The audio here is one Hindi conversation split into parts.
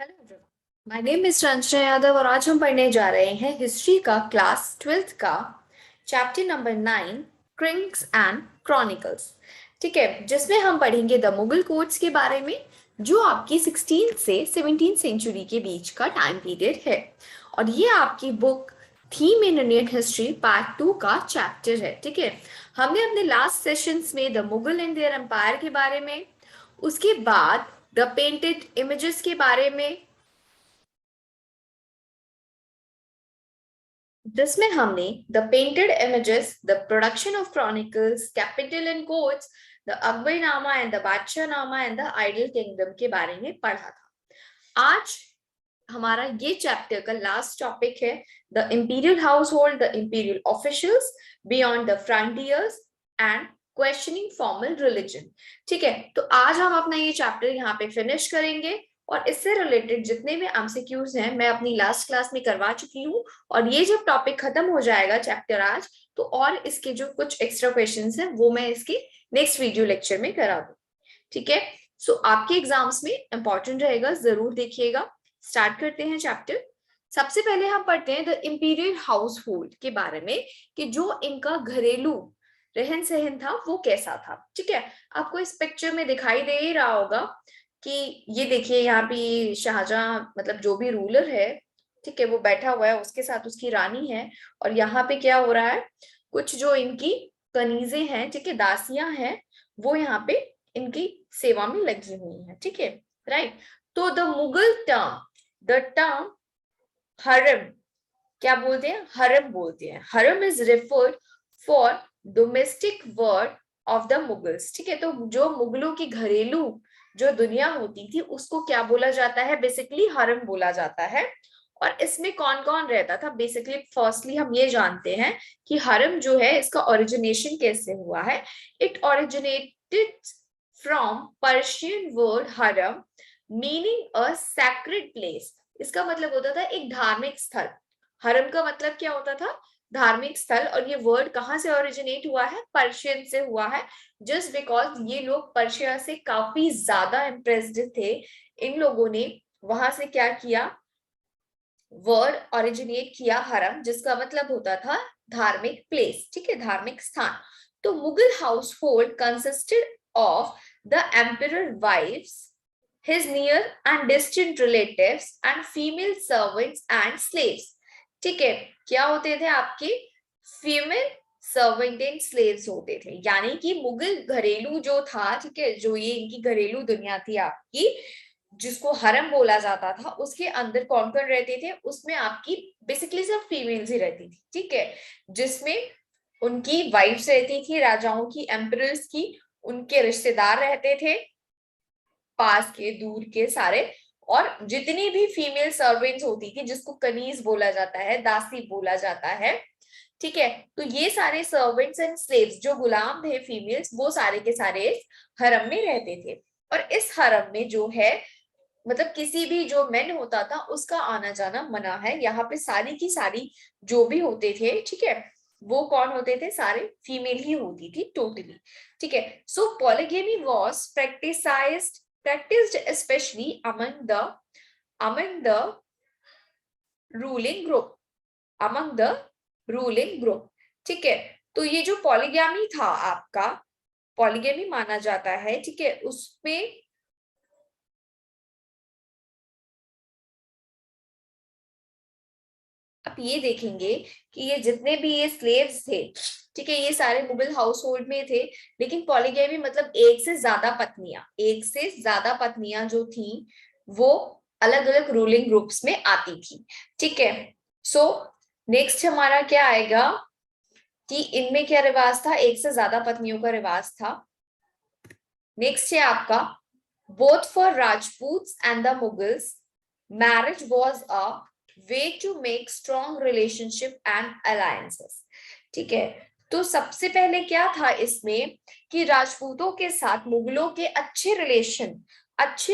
Hello everyone, my name is Ranjana Yadav और आज हम पढ़ने जा रहे हैं हिस्ट्री का क्लास 12th का चैप्टर नंबर 9 क्रिंग्स एंड क्रॉनिकल्स। ठीक है, जिसमें हम पढ़ेंगे द मुगल कोर्ट्स के बारे में, जो आपकी 16th से 17th सेंचुरी के बीच का टाइम पीरियड है। और ये आपकी book theme in Indian history part 2 का चैप्टर है। ठीक है, हमने अपने लास्ट सेशंस में the Mughal and their empire के बारे में, उसके बाद द पेंटेड इमेजेस के बारे में, जिसमें हमने the painted images, the production of chronicles, capital and codes, the Akbarnama and the Badshahnama and the ideal kingdom के बारे में पढ़ा था। आज हमारा ये चैप्टर का लास्ट टॉपिक है the imperial house hold, the imperial officials beyond the frontiers and questioning formal religion. ठीक है, तो आज हम अपना ये चैप्टर यहाँ पे फिनिश करेंगे और इससे रिलेटेड जितने भी एमसीक्यूज हैं मैं अपनी लास्ट क्लास में करवा चुकी हूँ। और ये जब टॉपिक खत्म हो जाएगा चैप्टर आज, तो और इसके जो कुछ एक्स्ट्रा क्वेश्चंस हैं वो मैं इसकी नेक्स्ट वीडियो लेक्चर में करा दूँ। ठीक है, सो आपके एग्जाम्स में इंपॉर्टेंट रहेगा, जरूर देखिएगा। स्टार्ट करते हैं चैप्टर। सबसे पहले हम पढ़ते हैं द इंपीरियल हाउस होल्ड के बारे में, कि जो इनका घरेलू रहन सहन था वो कैसा था। ठीक है, आपको इस पिक्चर में दिखाई दे ही रहा होगा कि ये देखिए यहाँ पे शाहजहां मतलब जो भी रूलर है, ठीक है, वो बैठा हुआ है, उसके साथ उसकी रानी है। और यहाँ पे क्या हो रहा है, कुछ जो इनकी कनीजें हैं, ठीक है, दासियां हैं, वो यहाँ पे इनकी सेवा में लगी हुई है। ठीक है, राइट। तो the Mughal term, the term हरम, क्या बोलते हैं, हरम बोलते हैं। हरम is referred for domestic world of the Mughals. ठीक है, तो जो मुगलों की घरेलू जो दुनिया होती थी उसको क्या बोला जाता है, बेसिकली हरम बोला जाता है। और इसमें कौन कौन रहता था, बेसिकली फर्स्टली हम ये जानते हैं कि हरम जो है इसका ओरिजिनेशन कैसे हुआ है। It originated from Persian word हरम मीनिंग अ सैक्रेड प्लेस। इसका मतलब होता था एक धार्मिक स्थल। हरम का मतलब क्या होता था, धार्मिक स्थल। और ये वर्ड कहाँ से ओरिजिनेट हुआ है, पर्शियन से हुआ है। जस्ट बिकॉज ये लोग पर्शिया से काफी ज्यादा इम्प्रेस्ड थे, इन लोगों ने वहां से क्या किया, वर्ड ओरिजिनेट किया हरम, जिसका मतलब होता था धार्मिक प्लेस। ठीक है, धार्मिक स्थान। तो Mughal household consisted of the emperor wives, his near and distant relatives and female servants and slaves। ठीक है, क्या होते थे आपके, फीमेल सर्वेंट एंड स्लेव्स होते थे। यानी कि मुगल घरेलू जो था, ठीक है, जो ये इनकी घरेलू दुनिया थी आपकी, जिसको हरम बोला जाता था, उसके अंदर कौन कौन रहते थे, उसमें आपकी बेसिकली सिर्फ फीमेल्स ही रहती थी। ठीक है, जिसमें उनकी वाइफ्स रहती थी, राजाओं की, एम्परर्स की, उनके रिश्तेदार रहते थे, पास के दूर के सारे। और जितनी भी फीमेल सर्वेंट्स होती थी, जिसको कनीज बोला जाता है, दासी बोला जाता है। ठीक है, तो ये सारे सर्वेंट्स एंड स्लेव्स जो गुलाम थे फीमेल्स, वो सारे के सारे इस हरम में रहते थे। और इस हरम में जो है, मतलब किसी भी जो मेन होता था उसका आना जाना मना है। यहाँ पे सारी की सारी जो भी होते थे, ठीक है, वो कौन होते थे, सारे फीमेल ही होती थी टोटली। ठीक है, so polygamy was practiced especially among the ruling group, among the ruling group। ठीक है, तो ये जो पॉलीगैमी था आपका, पॉलीगैमी माना जाता है, ठीक है, उसमें आप ये देखेंगे कि ये जितने भी ये स्लेव्स थे, ठीक है, ये सारे मुगल हाउस होल्ड में थे। लेकिन पॉलीगैमी मतलब एक से ज्यादा पत्नियां जो थी वो अलग अलग रूलिंग ग्रुप्स में आती थी। ठीक है, सो नेक्स्ट हमारा क्या आएगा कि इनमें क्या रिवाज था, एक से ज्यादा पत्नियों का रिवाज था। नेक्स्ट है आपका both for Rajputs and the Mughals marriage was a way to make strong relationship and alliances. ठीक है, तो सबसे पहले क्या था इसमें कि राजपूतों के साथ मुगलों के अच्छे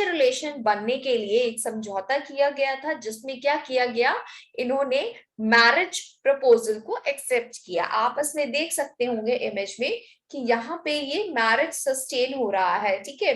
रिलेशन बनने के लिए एक समझौता किया गया था, जिसमें क्या किया गया, इन्होंने मैरिज प्रपोजल को एक्सेप्ट किया। आप इसमें देख सकते होंगे इमेज में कि यहाँ पे ये मैरिज सस्टेन हो रहा है। ठीक है,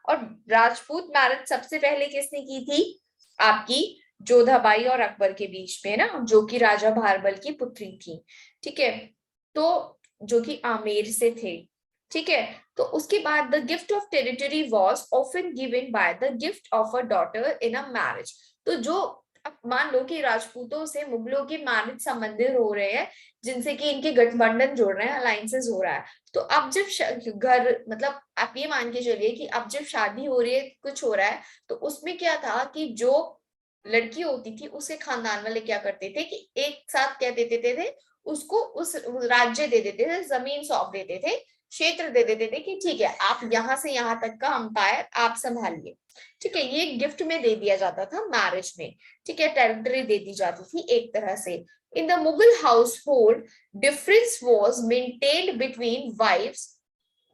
और राजपूत मैरिज सबसे पहले किसने की थी, आपकी जोधाबाई और अकबर के बीच में ना, जो कि राजा भारमल की पुत्री थी, ठीक है, तो जो कि आमेर से थे, ठीक है। तो उसके बाद the gift of territory was often given by the gift of a daughter in a marriage. तो जो, अब मान लो कि राजपूतों से मुगलों के मैरिज संबंधित हो रहे हैं, जिनसे कि इनके गठबंधन जोड़ रहे हैं, अलायंसेस हो रहा है, तो अब जब घर, मतलब आप ये मान के चलिए कि अब जब शादी हो रही है, कुछ हो रहा है, तो उसमें क्या था कि जो लड़की होती थी उसके खानदान वाले क्या करते थे कि एक साथ क्या दे देते थे उसको, उस राज्य दे देते थे, जमीन सौंप देते थे, क्षेत्र दे देते थे कि ठीक है आप यहाँ से यहाँ तक का अंपायर आप संभालिए, ठीक है। ये गिफ्ट में दे दिया जाता था मैरिज में, ठीक है, टेरिटरी दे दी जाती थी एक तरह से। In the Mughal household difference was maintained between wives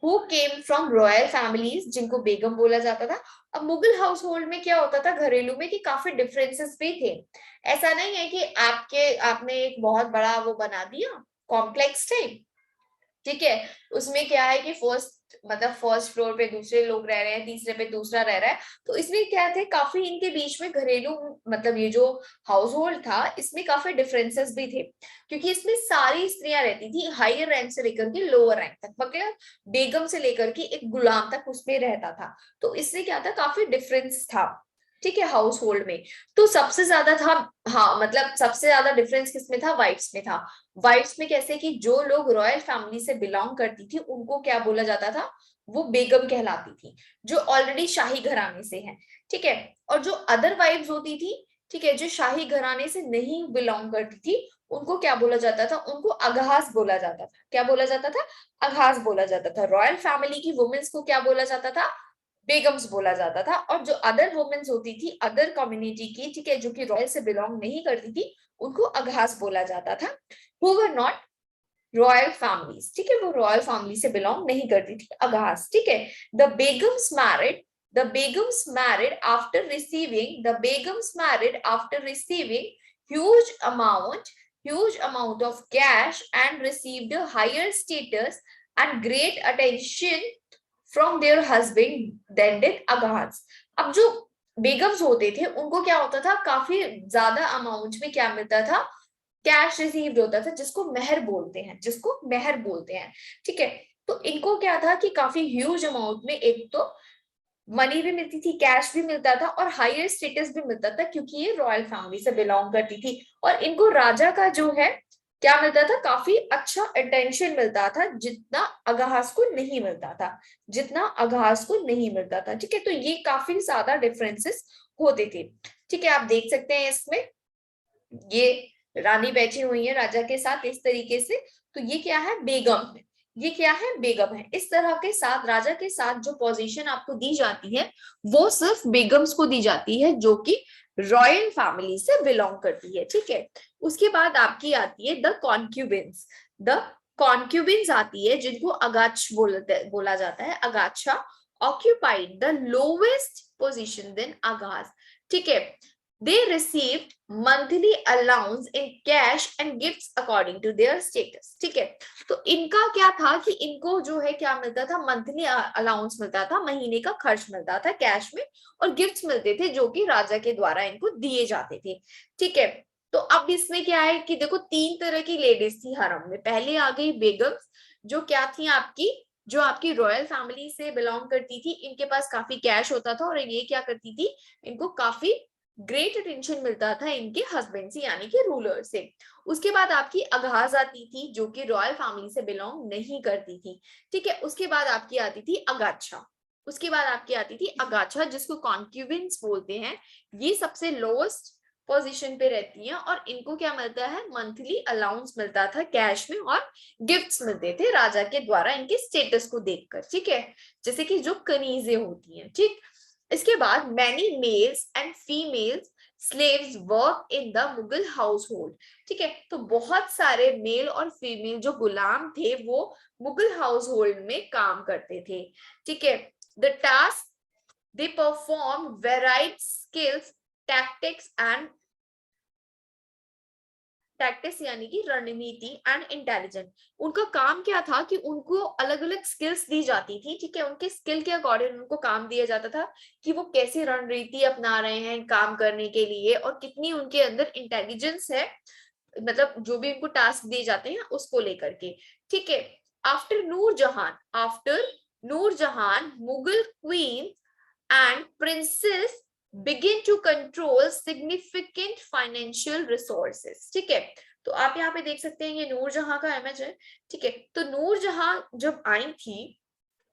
who came from royal families, जिनको बेगम बोला जाता था। अब मुगल हाउस होल्ड में क्या होता था घरेलू में कि काफी डिफरेंसेस भी थे। ऐसा नहीं है कि आपने एक बहुत बड़ा वो बना दिया कॉम्प्लेक्स टाइप, ठीक है, उसमें क्या है कि फर्स्ट फ्लोर पे दूसरे लोग रह रहे हैं, तीसरे पे दूसरा रह रहा है, तो इसमें क्या थे काफी इनके बीच में घरेलू, मतलब ये जो हाउस होल्ड था इसमें काफी डिफरेंसेस भी थे, क्योंकि इसमें सारी स्त्रियां रहती थी हायर रैंक से लेकर के लोअर रैंक तक, मतलब बेगम से लेकर के एक गुलाम तक उसमें रहता था। तो इससे क्या था काफी डिफरेंस था, ठीक है, हाउस होल्ड में। तो सबसे ज्यादा था, हाँ मतलब सबसे ज्यादा डिफरेंस किसमें था, वाइफ्स में था। वाइफ्स में कैसे कि जो लोग रॉयल फैमिली से बिलोंग करती थी उनको क्या बोला जाता था, वो बेगम कहलाती थी, जो ऑलरेडी शाही घराने से है, ठीक है। और जो अदर वाइफ्स होती थी, ठीक है, जो शाही घराने से नहीं बिलोंग करती थी, उनको क्या बोला जाता था, उनको अगहास बोला जाता था। क्या बोला जाता था, अगहास बोला जाता था। रॉयल फैमिली की वुमेन्स को क्या बोला जाता था, बेगम्स बोला जाता था। और जो अदर वुमेन्स होती थी अदर कम्युनिटी की, ठीक है, जो कि रॉयल से बिलोंग नहीं करती थी, उनको अगहास बोला जाता था, who were not royal families, ठीक है, वो रॉयल फैमिली से बिलोंग नहीं करती थी, अगहास, ठीक है। The Begums married after receiving huge amount huge amount of cash and received a higher status and great attention from their husband than did अगहास। अब जो बेगम्स होते थे उनको क्या होता था, काफी ज्यादा अमाउंट में क्या मिलता था, कैश रिसीव्ड होता था, जिसको मेहर बोलते हैं, ठीक है। तो इनको क्या था कि काफी ह्यूज अमाउंट में एक तो मनी भी मिलती थी, कैश भी मिलता था और हायर स्टेटस भी मिलता था, क्योंकि ये रॉयल फैमिली से बिलोंग करती थी। और इनको राजा का जो है क्या मिलता था, काफी अच्छा अटेंशन मिलता था, जितना अगहास को नहीं मिलता था, ठीक है। तो ये काफी ज्यादा डिफरेंसेस होते थे, ठीक है। आप देख सकते हैं इसमें ये रानी बैठी हुई है राजा के साथ इस तरीके से, तो ये क्या है, बेगम है, ये क्या है, बेगम है। इस तरह के साथ राजा के साथ जो पोजीशन आपको दी जाती है वो सिर्फ बेगम्स को दी जाती है, जो कि रॉयल फैमिली से बिलोंग करती है, ठीक है। उसके बाद आपकी आती है द कॉन्क्यूबिन्स आती है, जिनको अगाच बोला जाता है, aghacha occupied the lowest position than aghas, ठीक है। They received monthly allowance in cash and gifts according to their status, ठीक है। तो इनका क्या था कि इनको जो है क्या मिलता था, मंथली अलाउंस मिलता था, महीने का खर्च मिलता था कैश में, और गिफ्ट्स मिलते थे जो कि राजा के द्वारा इनको दिए जाते थे, ठीक है। तो अब इसमें क्या है कि देखो तीन तरह की लेडीज थी हरम में। पहले आ गई बेगम्स, जो क्या थी आपकी, जो आपकी रॉयल फैमिली से बिलोंग करती थी, इनके पास काफी कैश होता था और ये क्या करती थी, इनको काफी ग्रेट अटेंशन मिलता था इनके हस्बैंड से, यानी कि रूलर से। उसके बाद आपकी अगहाज आती थी, जो कि रॉयल फैमिली से बिलोंग नहीं करती थी, ठीक है। उसके बाद आपकी आती थी अगाछा, जिसको कॉन्क्यूबिन्स बोलते हैं। ये सबसे लोएस्ट पोजीशन पे रहती हैं और इनको क्या मिलता है, मंथली अलाउंस मिलता था कैश में, और गिफ्ट्स मिलते थे राजा के द्वारा इनके स्टेटस को देखकर, ठीक है, जैसे कि जो कनीजें होती हैं, ठीक। इसके बाद many mails and females slaves work in the Mughal household, ठीक है। तो बहुत सारे मेल और फीमेल जो गुलाम थे वो मुगल हाउस होल्ड में काम करते थे, ठीक है। The task they perform varied skills, tactics and tactics यानी कि रणनीति, एंड इंटेलिजेंट। उनका काम क्या था कि उनको अलग अलग स्किल्स दी जाती थी, ठीक है, उनके स्किल के अकॉर्डिंग उनको काम दिया जाता था कि वो कैसी रणनीति अपना रहे हैं काम करने के लिए और कितनी उनके अंदर इंटेलिजेंस है, मतलब जो भी उनको टास्क दिए जाते हैं उसको लेकर के, ठीक है। After Nur Jahan Mughal queen and princes begin to control significant financial resources, ठीक है। तो आप यहाँ पे देख सकते हैं ये नूरजहां का इमेज है, ठीक है। तो नूरजहां जब आई थी,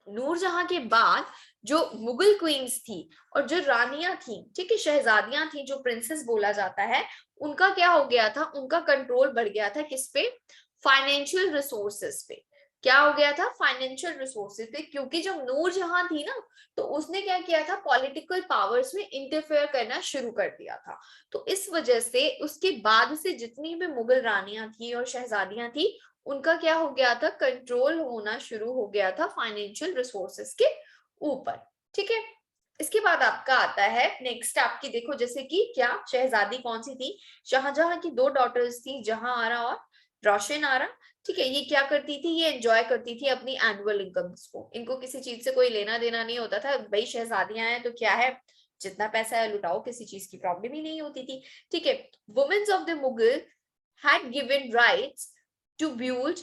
नूरजहां के बाद जो मुगल क्वींस थी और जो रानियां थी, ठीक है, शहजादियां थी, जो प्रिंसेस बोला जाता है, उनका क्या हो गया था, उनका कंट्रोल बढ़ गया था किस पे, फाइनेंशियल रिसोर्सेस पे। क्या हो गया था, फाइनेंशियल रिसोर्सेज पे, क्योंकि जब नूरजहां थी ना तो उसने क्या किया था, पॉलिटिकल पावर्स में इंटरफेयर करना शुरू कर दिया था। तो इस वजह से उसके बाद से जितनी भी मुगल रानियां थी और शहजादियां थी, उनका क्या हो गया था, कंट्रोल होना शुरू हो गया था फाइनेंशियल रिसोर्सेस के ऊपर, ठीक है। इसके बाद आपका आता है नेक्स्ट, आपकी देखो जैसे कि क्या शहजादी कौन सी थी, शाहजहां की दो डॉटर्स थी, जहां आरा और रोशन आरा, ठीक है। ये क्या करती थी, ये एंजॉय करती थी अपनी एनुअल इनकम्स को, इनको किसी चीज से कोई लेना देना नहीं होता था, भाई शहजादियां हैं तो क्या है, जितना पैसा है लुटाओ, किसी चीज की प्रॉब्लम ही नहीं होती थी, ठीक है। Womens of the Mughal had given rights to build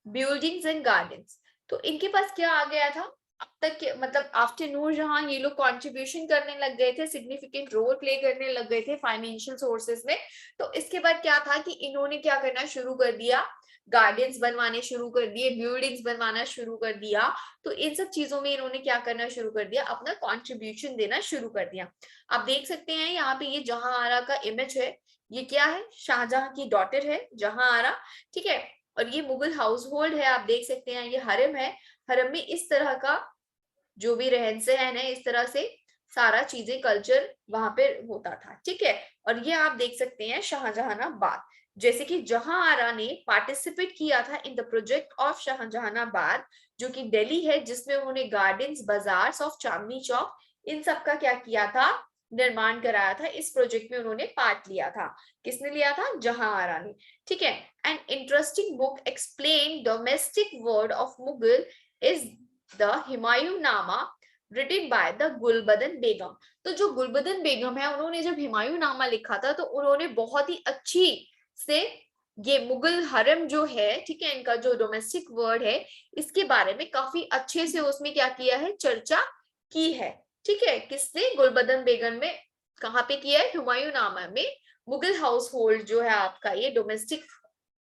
buildings and gardens। तो इनके पास क्या आ गया था, अब तक के मतलब आफ्टर नूरजहां ये लोग कंट्रीब्यूशन करने लग गए थे, सिग्निफिकेंट रोल प्ले करने लग गए थे फाइनेंशियल सोर्सेस में। तो इसके बाद क्या था कि इन्होंने क्या करना शुरू कर दिया, गार्डन्स बनवाने शुरू कर दिए, बिल्डिंग्स बनवाना शुरू कर दिया। तो इन सब चीजों में इन्होंने क्या करना शुरू कर दिया, अपना कंट्रीब्यूशन देना शुरू कर दिया। आप देख सकते हैं यहाँ पे ये जहां आरा का इमेज है, ये क्या है, शाहजहां की डॉटर है जहां आरा, ठीक है। और ये मुगल हाउस होल्ड है, आप देख सकते हैं ये हरम है, हरम में इस तरह का जो भी रहन सहन है, इस तरह से सारा चीजें कल्चर वहां पे होता था, ठीक है। और ये आप देख सकते हैं शाहजहानाबाद, जैसे कि जहां आरा ने पार्टिसिपेट किया था in the project of Shahjahanabad, जो कि दिल्ली है, जिसमें उन्होंने gardens, bazaars of Chandni Chowk, इन सब का क्या किया था, निर्माण कराया था। इस प्रोजेक्ट में उन्होंने पार्ट लिया था, किसने लिया था, जहां आरा ने, ठीक है। An interesting book explain domestic world of Mughal is the Humayunnama written by the Gulbadan Begum. तो जो गुलबदन बेगम है, उन्होंने जब हुमायूंनामा लिखा था तो उन्होंने बहुत ही अच्छी से ये मुगल हरम जो है, ठीक है, इनका जो डोमेस्टिक वर्ड है, इसके बारे में काफी अच्छे से उसमें क्या किया है, चर्चा की है, ठीक है। किसने, गुलबदन बेगम में, कहाँ पे किया है, हुमायूंनामा में। मुगल हाउस होल्ड जो है आपका, ये डोमेस्टिक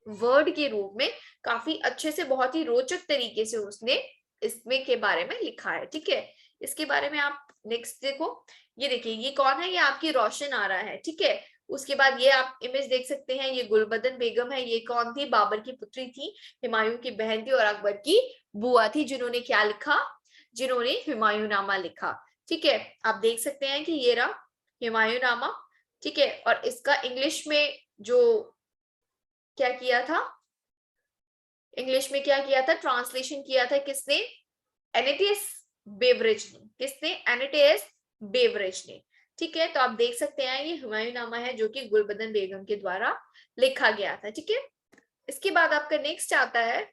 वर्ड के रूप में काफी अच्छे से, बहुत ही रोचक तरीके से उसने इसमें के बारे में लिखा है, ठीक है। इसके बारे में आप नेक्स्ट देखो, ये देखिए ये कौन है, ये आपकी रोशन आरा है, ठीक है। उसके बाद ये आप इमेज देख सकते हैं, ये गुलबदन बेगम है, ये कौन थी, बाबर की पुत्री थी, हुमायूं की बहन थी और अकबर की बुआ थी, जिन्होंने क्या लिखा, जिन्होंने हुमायूंनामा लिखा, ठीक है। आप देख सकते हैं कि ये रहा हुमायूंनामा, ठीक है। और इसका इंग्लिश में जो क्या किया था, इंग्लिश में क्या किया था, ट्रांसलेशन किया था किसने, एनिटियस बेवरेज ने, किसने, एनिटियस बेवरेज ने, ठीक है। तो आप देख सकते हैं ये हुमायूंनामा है जो कि गुलबदन बेगम के द्वारा लिखा गया था, ठीक है। इसके बाद आपका नेक्स्ट आता है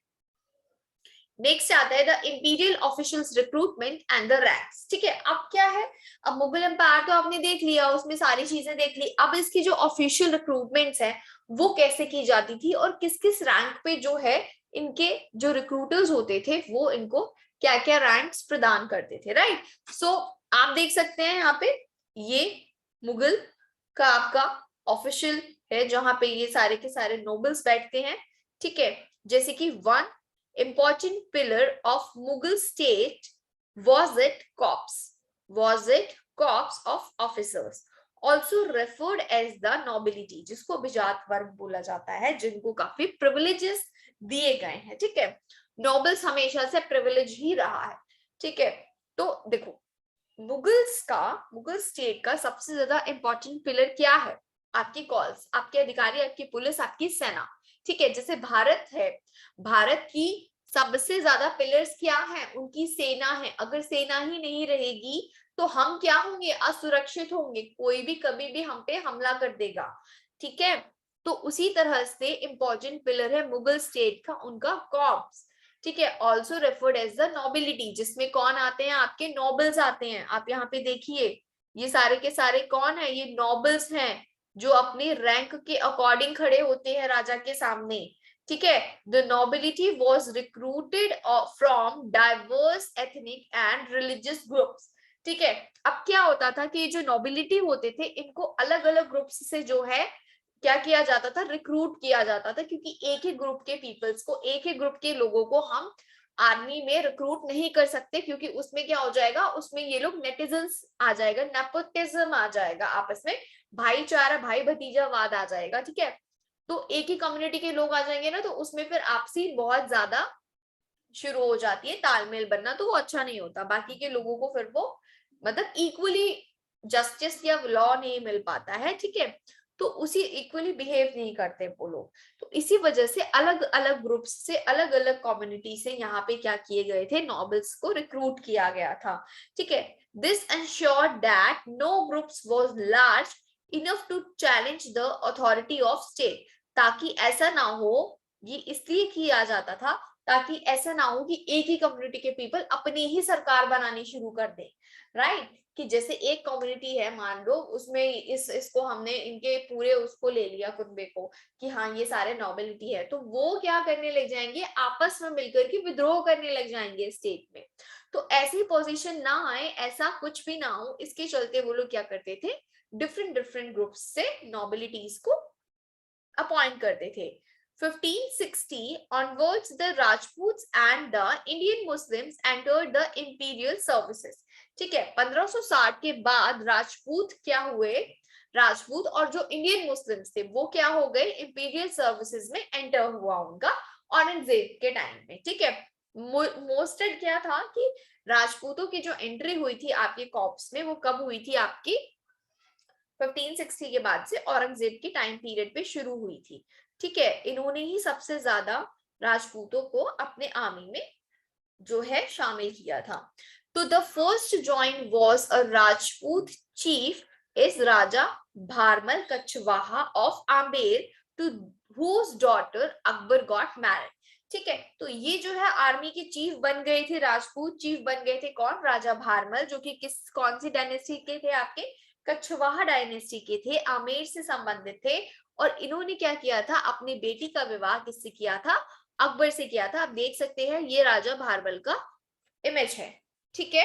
the imperial officials recruitment and the ranks, ठीक है। अब क्या है, अब मुगल एम्पायर तो आपने देख लिया, उसमें सारी चीजें देख ली, अब इसकी जो ऑफिशियल रिक्रूटमेंट्स है वो कैसे की जाती थी और किस किस रैंक पे जो है इनके जो रिक्रूटर्स होते थे वो इनको क्या क्या रैंक्स प्रदान करते थे, राइट। सो आप देख सकते हैं यहाँ पे ये मुगल का आपका ऑफिशियल है, जहां पे ये सारे के सारे नोबल्स बैठते हैं, ठीक है। जैसे कि one important pillar of Mughal state was it corps of officers, also referred as the nobility, जिसको अभिजात वर्ग बोला जाता है, जिनको काफी प्रिविलेजेस दिए गए हैं, ठीक है। नोबल्स हमेशा से प्रिविलेज ही रहा है, ठीक है। तो देखो मुगल स्टेट का सबसे ज्यादा इंपॉर्टेंट पिलर क्या है, आपकी कॉल्स, आपके अधिकारी, आपकी पुलिस, आपकी सेना, ठीक है। जैसे भारत है, भारत की सबसे ज्यादा पिलर्स क्या है, उनकी सेना है। अगर सेना ही नहीं रहेगी तो हम क्या होंगे, असुरक्षित होंगे, कोई भी कभी भी हम पे हमला कर देगा, ठीक है। तो तो उसी तरह से इंपॉर्टेंट पिलर है मुगल स्टेट का उनका कॉर्प्स, ठीक है, also referred as the nobility, जिसमें कौन आते हैं, आपके नोबल्स आते हैं। आप यहाँ पे देखिए ये सारे के सारे कौन है, ये नोबल्स हैं जो अपनी रैंक के अकॉर्डिंग खड़े होते हैं राजा के सामने, ठीक है। The nobility was recruited from diverse ethnic and religious groups, ठीक है। अब क्या होता था कि जो नोबिलिटी होते थे इनको अलग अलग ग्रुप्स से जो है क्या किया जाता था, रिक्रूट किया जाता था, क्योंकि एक ही ग्रुप के पीपल्स को, एक ही ग्रुप के लोगों को हम आर्मी में रिक्रूट नहीं कर सकते, क्योंकि उसमें क्या हो जाएगा, उसमें ये लोग नेटिजन्स आ जाएगा, नेपोटिज्म आ जाएगा, आपस में भाईचारा भाई भतीजावाद आ जाएगा, ठीक है। तो एक ही कम्युनिटी के लोग आ जाएंगे ना, तो उसमें फिर आपसी बहुत ज्यादा शुरू हो जाती है तालमेल बनना, तो वो अच्छा नहीं होता, बाकी के लोगों को फिर वो मतलब इक्वली जस्टिस या लॉ नहीं मिल पाता है, ठीक है। तो उसी इक्वली बिहेव नहीं करते वो लोग, तो इसी वजह से अलग अलग ग्रुप्स से, अलग अलग कम्युनिटी से यहाँ पे क्या किए गए थे, नॉबल्स को रिक्रूट किया गया था, ठीक है। This ensured that no groups was large enough to challenge the authority of state, ताकि ऐसा ना हो, ये इसलिए किया जाता था ताकि ऐसा ना हो कि एक ही कम्युनिटी के पीपल अपनी ही सरकार बनानी शुरू कर दे, राइट। कि जैसे एक कम्युनिटी है, मान लो उसमें इसको हमने इनके पूरे उसको ले लिया कुनबे को कि हाँ ये सारे नोबिलिटी है, तो वो क्या करने लग जाएंगे, आपस में मिलकर के विद्रोह करने लग जाएंगे स्टेट में। तो ऐसी पोजीशन ना आए, ऐसा कुछ भी ना हो, इसके चलते वो लोग क्या करते थे, डिफरेंट डिफरेंट ग्रुप्स से नोबिलिटीज को अपॉइंट करते थे। 1560 onwards the Rajputs and the Indian Muslims entered the imperial services, ठीक है। 1560 के बाद राजपूत क्या हुए, राजपूत और जो इंडियन मुस्लिम्स थे वो क्या हो गए, इंपीरियल सर्विसेज में एंटर हुआ उनका औरंगजेब के टाइम में, ठीक है। मोस्टेड क्या था कि राजपूतों की जो एंट्री हुई थी आपके कॉर्प्स में, वो कब हुई थी, आपकी 1560 के बाद से औरंगजेब के टाइम पीरियड पे शुरू हुई थी, ठीक है। इन्होंने ही सबसे ज्यादा राजपूतों को अपने आर्मी में जो है शामिल किया था। तो the first join was a Rajput chief is Raja Bharmal Kachhwaha of Amber to whose daughter Akbar got married, ठीक है। तो ये जो है आर्मी के चीफ बन गए थे, राजपूत चीफ बन गए थे, कौन, राजा भारमल, जो कि किस कौन सी डायनेस्टी के थे, आपके कछवाहा डायनेस्टी के थे, आमेर से संबंधित थे। और इन्होंने क्या किया था, अपनी बेटी का विवाह किससे किया था, अकबर से किया था। आप देख सकते हैं ये राजा भारमल का इमेज है, ठीक है।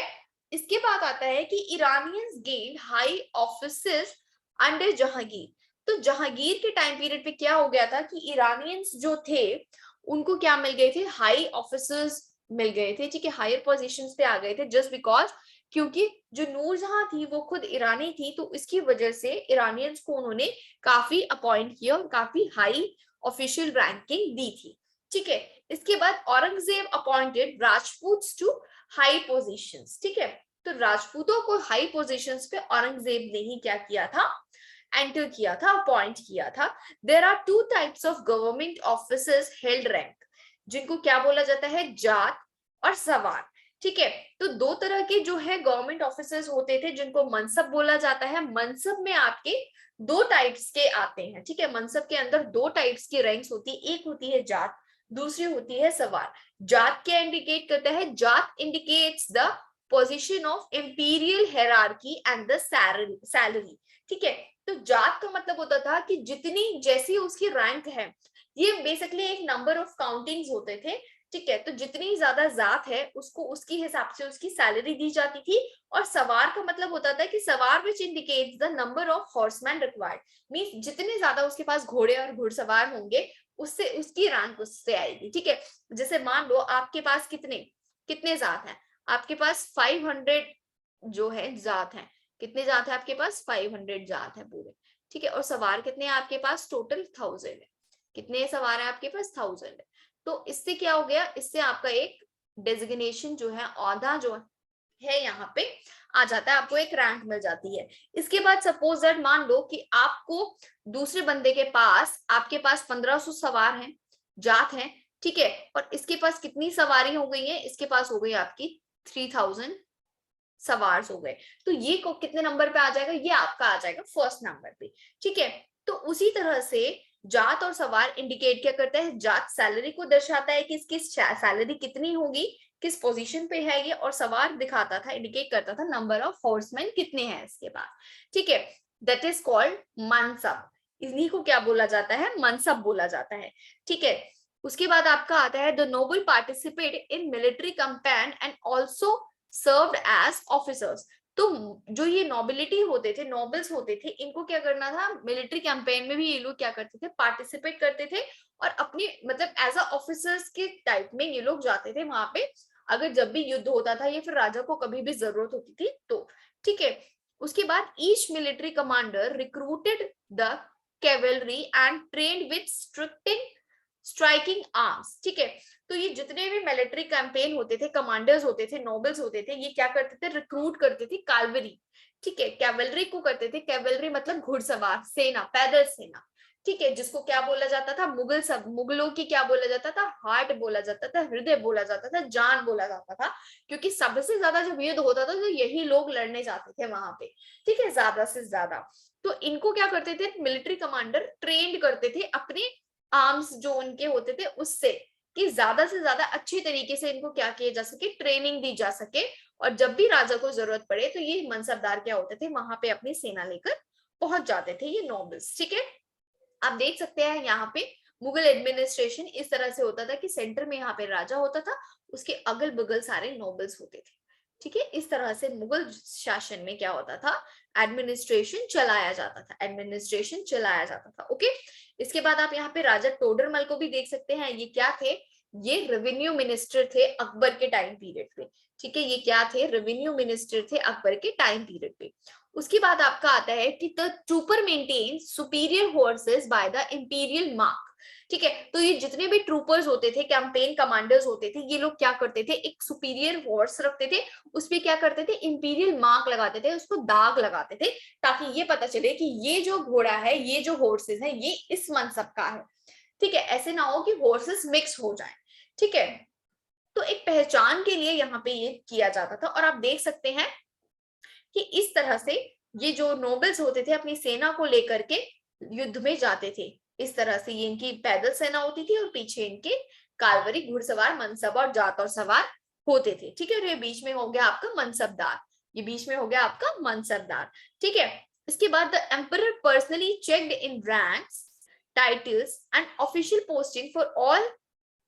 इसके बाद आता है कि Iranians gained high offices under Jahangir. तो जहांगीर के टाइम पीरियड पे क्या हो गया था कि इरानियंस जो थे उनको क्या मिल गए थे, हाई ऑफिसर्स मिल गए थे, ठीक है, हायर पोजीशंस पे आ गए थे, जस्ट बिकॉज क्योंकि जो नूरजहां थी वो खुद ईरानी थी, तो इसकी वजह से इरानियंस को उन्होंने काफी अपॉइंट किया और काफी हाई ऑफिशियल रैंकिंग दी थी, ठीक है। इसके बाद Aurangzeb appointed Rajputs to high positions, ठीक है। तो राजपूतों को हाई पोजीशंस पे औरंगजेब ने ही क्या किया था, एंटर किया था, अपॉइंट किया था। There are two types of government officers held rank, जिनको क्या बोला जाता है, जाट और सवार, ठीक है। तो दो तरह के जो है गवर्नमेंट ऑफिसर्स होते थे जिनको मनसब बोला जाता है। मनसब में आपके दो टाइप्स के आते हैं, ठीक है। मनसब के अंदर दो टाइप्स की रैंक्स होती है, एक होती है जाट, दूसरी होती है सवार। जाट क्या इंडिकेट करता है, Jat indicates the position of imperial hierarchy and the salary, ठीक है। तो जाट का मतलब होता था कि जितनी जैसी उसकी रैंक है, ये बेसिकली एक नंबर ऑफ काउंटिंग्स होते थे, ठीक है। तो जितनी ज्यादा जात है उसको उसकी हिसाब से उसकी सैलरी दी जाती थी। और सवार का मतलब होता था कि सवार which indicates the number of horseman required, means जितने ज्यादा उसके पास घोड़े और घुड़सवार होंगे उससे उसकी रैंक उससे आएगी, ठीक है। जैसे मान लो आपके पास कितने कितने जात हैं, आपके पास 500 जो है जात है, कितने जात है आपके पास, 500 जात है पूरे, ठीक है। और सवार कितने हैं आपके पास, टोटल 1000 है। कितने सवार है आपके पास, 1000 है। तो इससे क्या हो गया, इससे आपका एक डेजिग्नेशन जो है, औहदा जो है यहाँ पे आ जाता है, आपको एक रैंक मिल जाती है। इसके बाद सपोज दैट मान लो कि आपको दूसरे बंदे के पास, आपके पास 1500 सवार हैं, जात हैं, ठीक है। और इसके पास कितनी सवारी हो गई है, इसके पास हो गई आपकी 3000 सवार हो गए। तो ये को कितने नंबर पे आ जाएगा, ये आपका आ जाएगा फर्स्ट नंबर पे, ठीक है। तो उसी तरह से जात और सवार इंडिकेट क्या करता है, जात सैलरी को दर्शाता है कि इसकी सैलरी कितनी होगी, किस पोजीशन पे है ये, और सवार दिखाता था, इंडिकेट करता था नंबर ऑफ हॉर्समैन कितने हैं इसके पास, ठीक है। दैट इज कॉल्ड मनसब, इन्हीं को क्या बोला जाता है, मनसब बोला जाता है, ठीक है। उसके बाद आपका आता है the noble participate in military campaign and also served as officers. तो जो ये नोबिलिटी होते थे, नोबल्स होते थे, इनको क्या करना था, मिलिट्री कैंपेन में भी ये लोग क्या करते थे, पार्टिसिपेट करते थे, और अपनी मतलब एज अ ऑफिसर्स के टाइप में ये लोग जाते थे वहां पे, अगर जब भी युद्ध होता था या फिर राजा को कभी भी जरूरत होती थी तो, ठीक है। उसके बाद each military commander recruited the cavalry and trained with striking arms, ठीक है। तो ये जितने भी मिलिट्री कैंपेन होते थे, कमांडर्स होते थे, नोबल्स होते थे, ये क्या करते थे, रिक्रूट करते थे कैवलरी, ठीक है, कैवलरी को करते थे, कैवलरी मतलब घुड़सवार सेना, पैदल सेना, ठीक है, जिसको क्या बोला जाता था, मुगलों की क्या बोला जाता था, हार्ट बोला जाता था, हृदय बोला जाता था, जान बोला जाता था, क्योंकि सबसे ज्यादा जब युद्ध होता था तो यही लोग लड़ने जाते थे वहां पे, ठीक है, ज्यादा से ज्यादा। तो इनको क्या करते थे, मिलिट्री कमांडर ट्रेंड करते थे अपने आर्म्स जो उनके होते थे उससे, कि ज्यादा से ज्यादा अच्छी तरीके से इनको क्या किया जा सके, ट्रेनिंग दी जा सके, और जब भी राजा को जरूरत पड़े तो ये मनसबदार क्या होते थे, वहां पे अपनी सेना लेकर पहुंच जाते थे, ये नोबल्स, ठीक है। आप देख सकते हैं यहाँ पे मुगल एडमिनिस्ट्रेशन इस तरह से होता था कि सेंटर में यहाँ पे राजा होता था, उसके अगल बगल सारे नोबल्स होते थे, ठीक है। इस तरह से मुगल शासन में क्या होता था, एडमिनिस्ट्रेशन चलाया जाता था, एडमिनिस्ट्रेशन चलाया जाता था, ओके। इसके बाद आप यहाँ पे राजा टोडरमल को भी देख सकते हैं, ये क्या थे, ये रेवेन्यू मिनिस्टर थे अकबर के टाइम पीरियड पे, ठीक है, ये क्या थे, रेवेन्यू मिनिस्टर थे अकबर के टाइम पीरियड पे। उसके बाद आपका आता है कि the trooper maintain superior horses bye the imperial mark, ठीक है। तो ये जितने भी ट्रूपर्स होते थे, कैंपेन कमांडर्स होते थे, ये लोग क्या करते थे, एक सुपीरियर हॉर्स रखते थे, उसपे क्या करते थे, इंपीरियल मार्क लगाते थे, उसको दाग लगाते थे, ताकि ये पता चले कि ये जो घोड़ा है, ये जो हॉर्सेस है, ये इस मनसब का है, ठीक है। ऐसे ना हो कि हॉर्सेस मिक्स हो जाए, ठीक है। तो एक पहचान के लिए यहाँ पे ये किया जाता था, और आप देख सकते हैं कि इस तरह से ये जो नोबल्स होते थे अपनी सेना को लेकर के युद्ध में जाते थे, इस तरह से ये इनकी पैदल सेना होती थी और पीछे इनके कालवरी घुड़सवार मनसब और जात और सवार होते थे, ठीक है। और ये बीच में हो गया आपका मनसबदार, ये बीच में हो गया आपका मनसबदार, ठीक है। इसके बाद the emperor personally checked in ranks, titles and official posting for all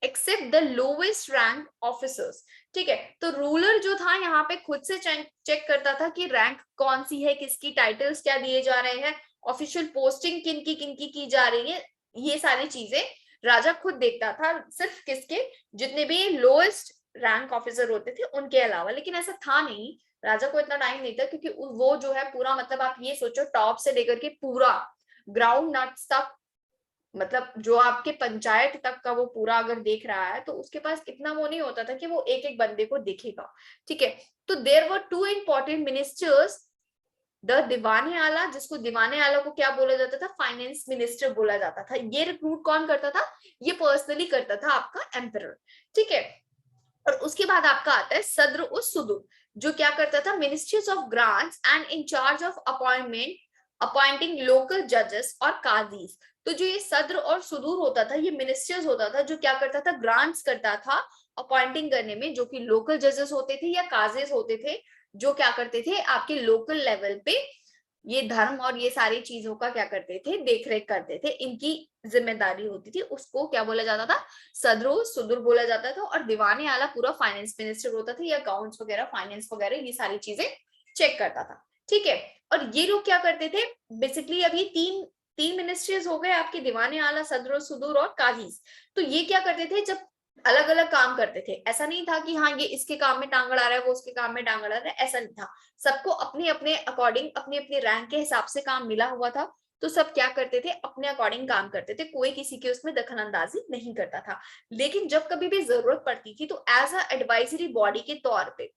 except the lowest rank officers, ठीक है। तो रूलर जो था यहाँ पे खुद से चेक करता था कि रैंक कौन सी है, किसकी टाइटल्स क्या दिए जा रहे हैं, ऑफिशियल पोस्टिंग किनकी की जा रही है, ये सारी चीजें राजा खुद देखता था, सिर्फ किसके, जितने भी लोएस्ट रैंक ऑफिसर होते थे उनके अलावा। लेकिन ऐसा था नहीं, राजा को इतना टाइम नहीं था, क्योंकि वो जो है पूरा, मतलब आप ये सोचो टॉप से लेकर के पूरा ग्राउंड नट्स तक, मतलब जो आपके पंचायत तक का वो पूरा अगर देख रहा है, तो उसके पास इतना वो नहीं होता था कि वो एक एक बंदे को देखेगा, ठीक है। तो there were two important ministers, the Diwane Ala, जिसको दीवाने आला को क्या बोला जाता था, फाइनेंस मिनिस्टर बोला जाता था, ये रिक्रूट कौन करता था, ये पर्सनली करता था आपका एम्परर, ठीक है। और उसके बाद आपका आता है सद्र और सुदूर, जो क्या करता था, ministries of grants and in charge of appointing local जजेस और काजीज। तो जो ये सद्र और सुदूर होता था, ये मिनिस्टर्स होता था, जो क्या करता था, ग्रांट्स करता था अपॉइंटिंग करने में, जो कि लोकल जजेस होते थे या काजीज होते थे, जो क्या करते थे आपके लोकल लेवल पे ये धर्म और ये सारी चीजों का क्या करते थे, देखरेख करते थे, इनकी जिम्मेदारी होती थी, उसको क्या बोला जाता था, सदर सुदूर बोला जाता था। और दीवाने आला पूरा फाइनेंस मिनिस्टर होता था, या अकाउंट्स वगैरह, फाइनेंस वगैरह, ये सारी चीजें चेक करता था, ठीक है। और ये लोग क्या करते थे, बेसिकली अभी तीन तीन मिनिस्ट्रीज हो गए आपके, दीवाने आला, सदर सुदूर और काजीज। तो ये क्या करते थे, जब अलग अलग काम करते थे, ऐसा नहीं था कि हाँ ये इसके काम में टांग अड़ा रहा है, वो उसके काम में टांग अड़ा रहा है, ऐसा नहीं था। सबको अपने अपने अकॉर्डिंग, अपने अपने रैंक के हिसाब से काम मिला हुआ था, तो सब क्या करते थे, अपने अकॉर्डिंग काम करते थे, कोई किसी के उसमें दखल अंदाजी नहीं करता था। लेकिन जब कभी भी जरूरत पड़ती थी तो एज अ एडवाइजरी बॉडी के तौर पे,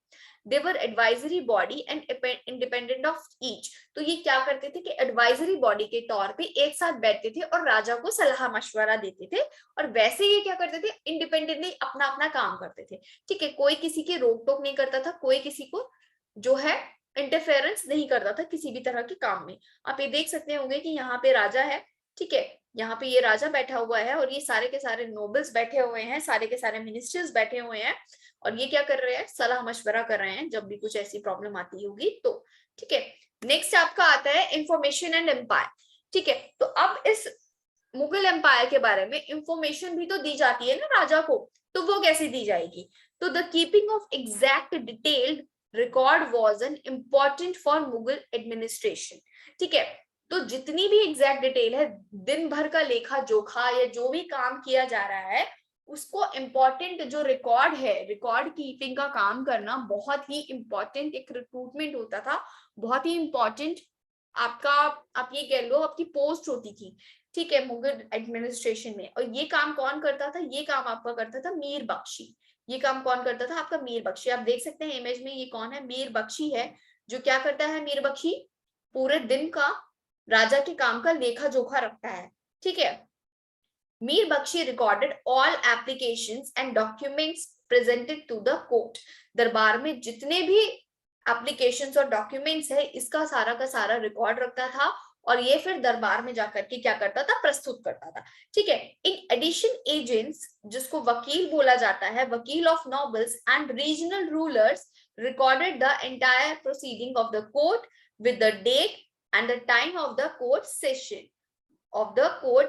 they were advisory body and independent of each, तो ये क्या करते थे कि एडवाइजरी बॉडी के तौर पे एक साथ बैठते थे और राजा को सलाह मशवरा देते थे, और वैसे ये क्या करते थे, इंडिपेंडेंटली अपना अपना काम करते थे, ठीक है। कोई किसी के रोक टोक नहीं करता था, कोई किसी को जो है इंटरफेरेंस नहीं करता था किसी भी तरह के काम में। आप ये देख सकते होंगे कि यहाँ पे राजा है, ठीक है, यहाँ पे ये राजा बैठा हुआ है और ये सारे के सारे नोबल्स बैठे हुए हैं, सारे के सारे मिनिस्टर्स बैठे हुए हैं और ये क्या कर रहे हैं, सलाह मशवरा कर रहे हैं जब भी कुछ ऐसी प्रॉब्लम आती होगी तो। ठीक है, नेक्स्ट आपका आता है इंफॉर्मेशन एंड एम्पायर। ठीक है, तो अब इस मुगल एम्पायर के बारे में इंफॉर्मेशन भी तो दी जाती है ना राजा को, तो वो कैसे दी जाएगी? तो the keeping of exact detailed record was an important for Mughal administration. ठीक है, तो जितनी भी एग्जैक्ट डिटेल है, दिन भर का लेखा जोखा या जो भी काम किया जा रहा है, उसको इम्पोर्टेंट जो रिकॉर्ड है, रिकॉर्ड कीपिंग का काम करना बहुत ही इम्पोर्टेंट एक रिक्रूटमेंट होता था, बहुत ही इम्पोर्टेंट आपका, आप ये कह लो आपकी पोस्ट होती थी। ठीक है, मुगल एडमिनिस्ट्रेशन में। और ये काम कौन करता था? ये काम आपका करता था मीर बख्शी। ये काम कौन करता था? आपका मीर बख्शी। आप देख सकते हैं इमेज में, ये कौन है? मीर बख्शी है। जो क्या करता है मीर बख्शी? पूरे दिन का राजा के काम का लेखा जोखा रखता है। ठीक है, Mir Bakhshi recorded all applications and documents presented to the court. दरबार में जितने भी एप्लीकेशंस और डॉक्यूमेंट्स है, इसका सारा का सारा रिकॉर्ड रखता था और ये फिर दरबार में जाकर के क्या करता था? प्रस्तुत करता था। ठीक है, इन एडिशन एजेंट्स, जिसको वकील बोला जाता है, vakil of nobles and regional rulers recorded the entire proceeding of the court with the date and the time of the court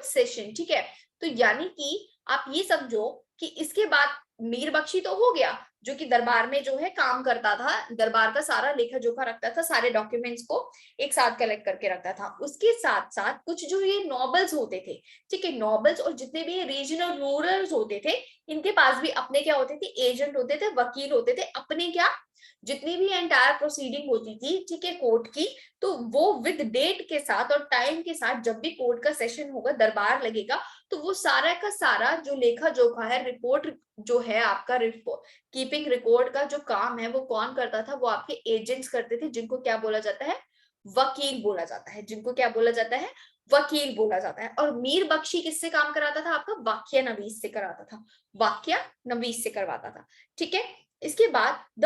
session. ठीक है, तो यानी कि आप ये समझो कि इसके बाद मीर बख्शी तो हो गया, जो कि दरबार में जो है काम करता था, दरबार का सारा लेखा जोखा रखता था, सारे डॉक्यूमेंट्स को एक साथ कलेक्ट करके रखता था। उसके साथ साथ कुछ जो ये नॉबल्स होते थे, ठीक है, नॉबल्स और जितने भी रीजनल रूलर्स होते थे, इनके पास भी अपने क्या होते थे? एजेंट होते थे, वकील होते थे। अपने क्या, जितनी भी एंटायर प्रोसीडिंग होती थी, ठीक है, कोर्ट की, तो वो विद डेट के साथ और टाइम के साथ, जब भी कोर्ट का सेशन होगा, दरबार लगेगा, तो वो सारा का सारा जो लेखा जोखा है, रिपोर्ट जो है आपका, कीपिंग रिकॉर्ड का जो काम है, वो कौन करता था? वो आपके एजेंट्स करते थे, जिनको क्या बोला जाता है? वकील बोला जाता है। जिनको क्या बोला जाता है? वकील बोला जाता है। और मीर बख्शी किससे काम कराता था? आपका वाक्य नवीस से कराता था, वाक्य नवीस से करवाता था। ठीक है, इसके बाद the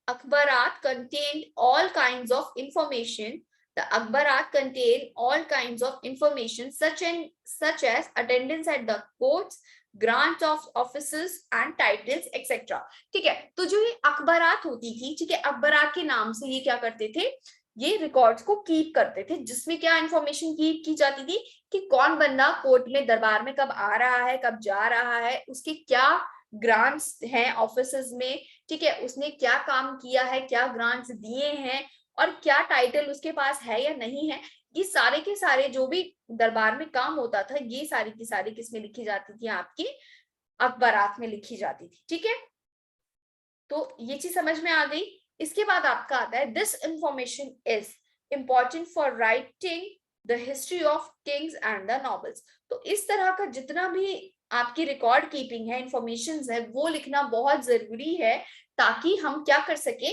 अखबारात contained all kinds of information. The Akbarat contain all kinds of information such as attendance at the courts, grants of offices and titles etc. ठीक है, तो जो ये अखबारात होती थी, ठीक है, अखबारात के नाम से ये क्या करते थे? ये रिकॉर्ड्स को कीप करते थे, जिसमें क्या इंफॉर्मेशन कीप की जाती थी कि कौन बंदा कोर्ट में, दरबार में कब आ रहा है, कब जा रहा है, उसके क्या ग्रांट्स हैं ऑफिसेज में, ठीक है, उसने क्या काम किया है, क्या ग्रांट्स दिए हैं और क्या टाइटल उसके पास है या नहीं है। ये सारे के सारे जो भी दरबार में काम होता था, ये सारी की सारी किसमें लिखी जाती थी? आपकी अखबारात में लिखी जाती थी। ठीक है, तो ये चीज समझ में आ गई। इसके बाद आपका आता है this information is important for writing the history of Kings and the novels. तो इस तरह का जितना भी आपकी रिकॉर्ड कीपिंग है, इंफॉर्मेशन है, वो लिखना बहुत जरूरी है, ताकि हम क्या कर सके?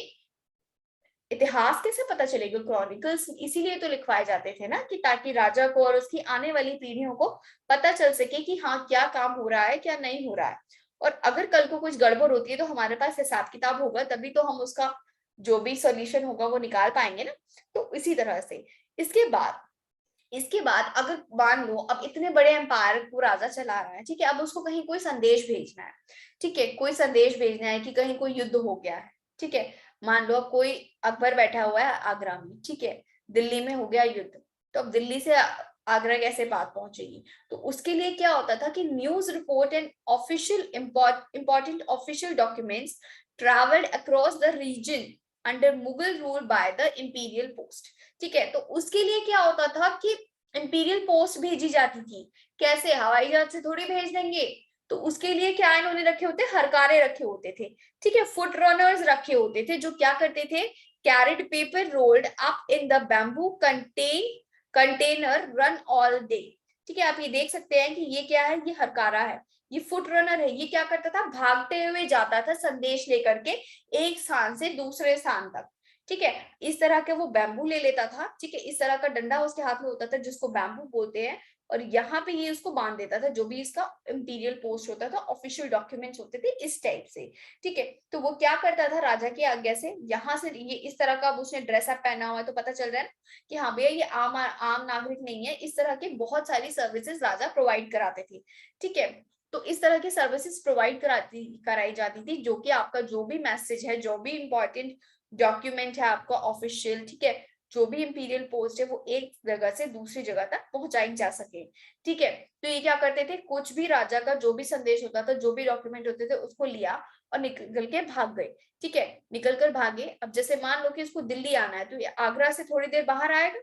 इतिहास कैसे पता चलेगा? क्रॉनिकल्स इसीलिए तो लिखवाए जाते थे ना, कि ताकि राजा को और उसकी आने वाली पीढ़ियों को पता चल सके कि हाँ, क्या काम हो रहा है, क्या नहीं हो रहा है। और अगर कल को कुछ गड़बड़ होती है, तो हमारे पास हिसाब किताब होगा, तभी तो हम उसका जो भी सॉल्यूशन होगा वो निकाल पाएंगे ना। तो इसी तरह से इसके बाद अगर मान लो अब इतने बड़े एम्पायर को राजा चला रहा है, ठीक है, अब उसको कहीं कोई संदेश भेजना है, ठीक है, कोई संदेश भेजना है कि कहीं कोई युद्ध हो गया है। ठीक है, मान लो अब कोई अकबर बैठा हुआ है आगरा में, ठीक है, दिल्ली में हो गया युद्ध, तो अब दिल्ली से आगरा कैसे बात पहुंचेगी? तो उसके लिए क्या होता था कि news report and official important official documents travelled across the region under Mughal rule by the imperial post. ठीक है, तो उसके लिए क्या होता था कि इंपीरियल पोस्ट भेजी जाती थी। कैसे? हवाई जहाज से थोड़ी भेज देंगे, तो उसके लिए क्या इन्होंने रखे होते? हरकारे रखे होते थे, ठीक है, फुट रनर्स रखे होते थे, जो क्या करते थे? Carried paper rolled up in the bamboo container run all day. ठीक है, आप ये देख सकते हैं कि ये क्या है? ये हरकारा है, ये फुट रनर है। ये क्या करता था? भागते हुए जाता था संदेश लेकर के एक स्थान से दूसरे स्थान तक। ठीक है, इस तरह के वो बैम्बू ले लेता था, ठीक है, इस तरह का डंडा उसके हाथ में होता था, जिसको बैम्बू बोलते हैं, और यहाँ पे ये उसको बांध देता था, जो भी इसका इंपीरियल पोस्ट होता था, ऑफिशियल डॉक्यूमेंट्स होते थे इस टाइप से, ठीक है। तो वो क्या करता था राजा की आज्ञा से, यहाँ से ये इस तरह का अब उसने ड्रेसअप पहना हुआ है तो पता चल रहा है कि हाँ भैया ये आम नागरिक नहीं है। इस तरह की बहुत सारी सर्विसेज राजा प्रोवाइड कराते थे, ठीक है। तो इस तरह की सर्विसेज प्रोवाइड कराई जाती थी, जो कि आपका जो भी मैसेज है, जो भी इंपॉर्टेंट डॉक्यूमेंट है आपका ऑफिशियल, ठीक है, जो भी इंपीरियल पोस्ट है वो एक जगह से दूसरी जगह तक पहुंचाई जा सके, ठीक है। तो ये क्या करते थे, कुछ भी राजा का जो भी संदेश होता था, जो भी डॉक्यूमेंट होते थे, उसको लिया और निकल के भाग गए, ठीक है। निकल कर भागे। अब जैसे मान लो कि उसको दिल्ली आना है, तो ये आगरा से थोड़ी देर बाहर आएगा,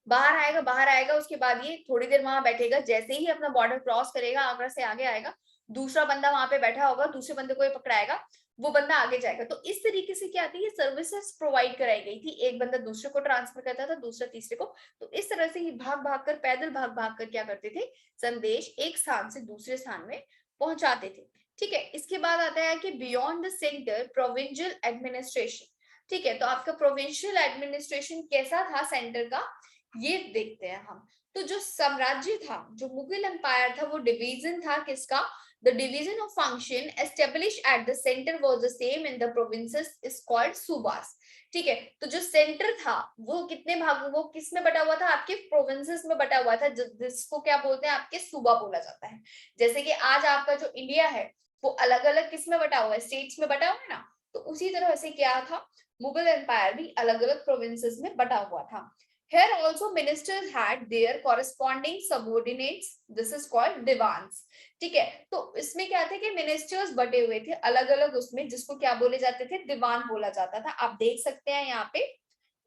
बाहर आएगा, उसके बाद ये थोड़ी देर वहां बैठेगा, जैसे ही अपना बॉर्डर क्रॉस करेगा, आगरा से आगे आएगा, दूसरा बंदा वहां पे बैठा होगा, दूसरे बंदे को ये पकड़ाएगा, वो बंदा आगे जाएगा। तो इस तरीके से क्या थी, ये सर्विसेज प्रोवाइड कराई गई थी, एक बंदा दूसरे को ट्रांसफर करता था, दूसरा तीसरे को। तो इस तरह से ही भाग कर, पैदल भाग कर क्या करते थे, संदेश एक स्थान से दूसरे स्थान में पहुंचाते थे, ठीक है। इसके बाद आता है कि beyond the centre provincial administration, ठीक है। तो आपका प्रोविंशियल एडमिनिस्ट्रेशन कैसा था सेंटर का, ये देखते हैं हम। तो जो साम्राज्य था, जो मुगल एम्पायर था, वो डिवीजन था किसका, the division of function establish at the centre was the same in the provinces is called subas, ठीक है। तो जो सेंटर था वो कितने भाग, वो किस में बटा हुआ था, आपके प्रोविंसेस में बटा हुआ था, जिसको क्या बोलते हैं, आपके सूबा बोला जाता है। जैसे कि आज आपका जो इंडिया है वो अलग अलग किस में बटा हुआ है, स्टेट्स में बटा हुआ है ना। तो उसी तरह से क्या था, मुगल एम्पायर भी अलग अलग प्रोविंसेस में बटा हुआ था। Here also ministers had their corresponding subordinates. This is called divans. ठीक है। तो इसमें क्या थे कि मिनिस्टर्स बटे हुए थे अलग अलग उसमें, जिसको क्या बोले जाते थे, दीवान बोला जाता था। आप देख सकते हैं यहाँ पे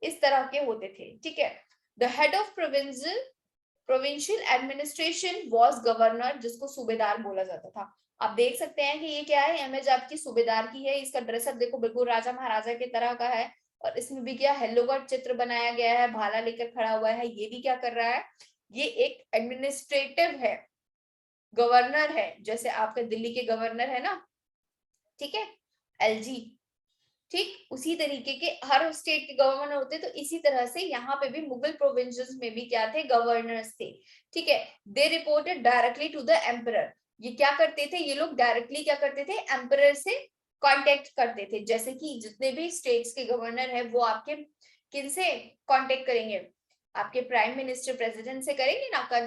इस तरह के होते थे, ठीक है। The head of provincial administration was governor, जिसको सूबेदार बोला जाता था। आप देख सकते हैं कि ये क्या है, इमेज आपकी सूबेदार की है, इसका ड्रेसअप देखो बिल्कुल राजा महाराजा के तरह का है, और इसमें भी क्या हेलो का चित्र बनाया गया है, भाला लेकर खड़ा हुआ है। ये भी क्या कर रहा है, ये एक एडमिनिस्ट्रेटिव है, गवर्नर है, जैसे आपके दिल्ली के गवर्नर है ना, ठीक है, एलजी, ठीक उसी तरीके के हर स्टेट के गवर्नर होते। तो इसी तरह से यहाँ पे भी मुगल प्रोविंसेस में भी क्या थे, गवर्नर्स थे, ठीक है। They reported directly to the emperor. ये क्या करते थे, ये लोग डायरेक्टली क्या करते थे, एम्परर से कांटेक्ट करते थे। जैसे कि जितने भी स्टेट्स के गवर्नर हैं वो आपके किनसे कांटेक्ट करेंगे, आपके प्राइम मिनिस्टर प्रेसिडेंट से करेंगे ना।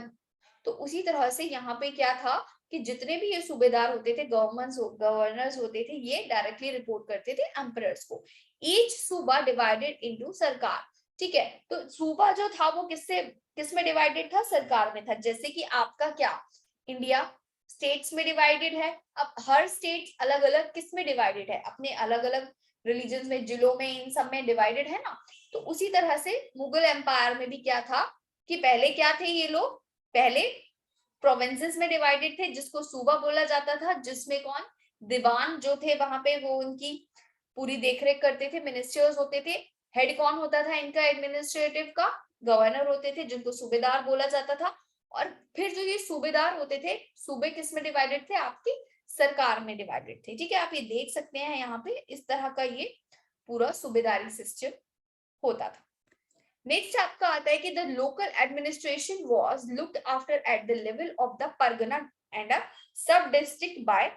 तो उसी तरह से यहाँ पे क्या था कि जितने भी ये सूबेदार होते थे, गवर्नर्स होते थे, ये डायरेक्टली रिपोर्ट करते थे एम्परर्स को। ईच सूबा डिवाइडेड इनटू सरकार, ठीक है। तो सूबा जो था वो किस में डिवाइडेड था, सरकार में था। जैसे कि आपका क्या इंडिया स्टेट्स में डिवाइडेड है, अब हर स्टेट अलग अलग किस में डिवाइडेड है, अपने अलग अलग रिलीजन में, जिलों में, इन सब में डिवाइडेड है ना। तो उसी तरह से मुगल एम्पायर में भी क्या था कि पहले क्या थे ये लोग, पहले प्रोविंसेस में डिवाइडेड थे, जिसको सूबा बोला जाता था, जिसमें कौन, दीवान जो थे वहां पे वो उनकी पूरी देखरेख करते थे, मिनिस्टर्स होते थे। हेड कौन होता था इनका एडमिनिस्ट्रेटिव का, गवर्नर होते थे, जिनको सूबेदार बोला जाता था। और फिर जो ये सूबेदार होते थे, सूबे किस में डिवाइडेड थे, आपकी सरकार में डिवाइडेड थे, ठीक है। आप ये देख सकते हैं यहाँ पे इस तरह का ये पूरा सूबेदारी सिस्टम होता था। नेक्स्ट आपका आता है कि the local administration was looked after at the level of the Pargana and अ सब डिस्ट्रिक्ट बाय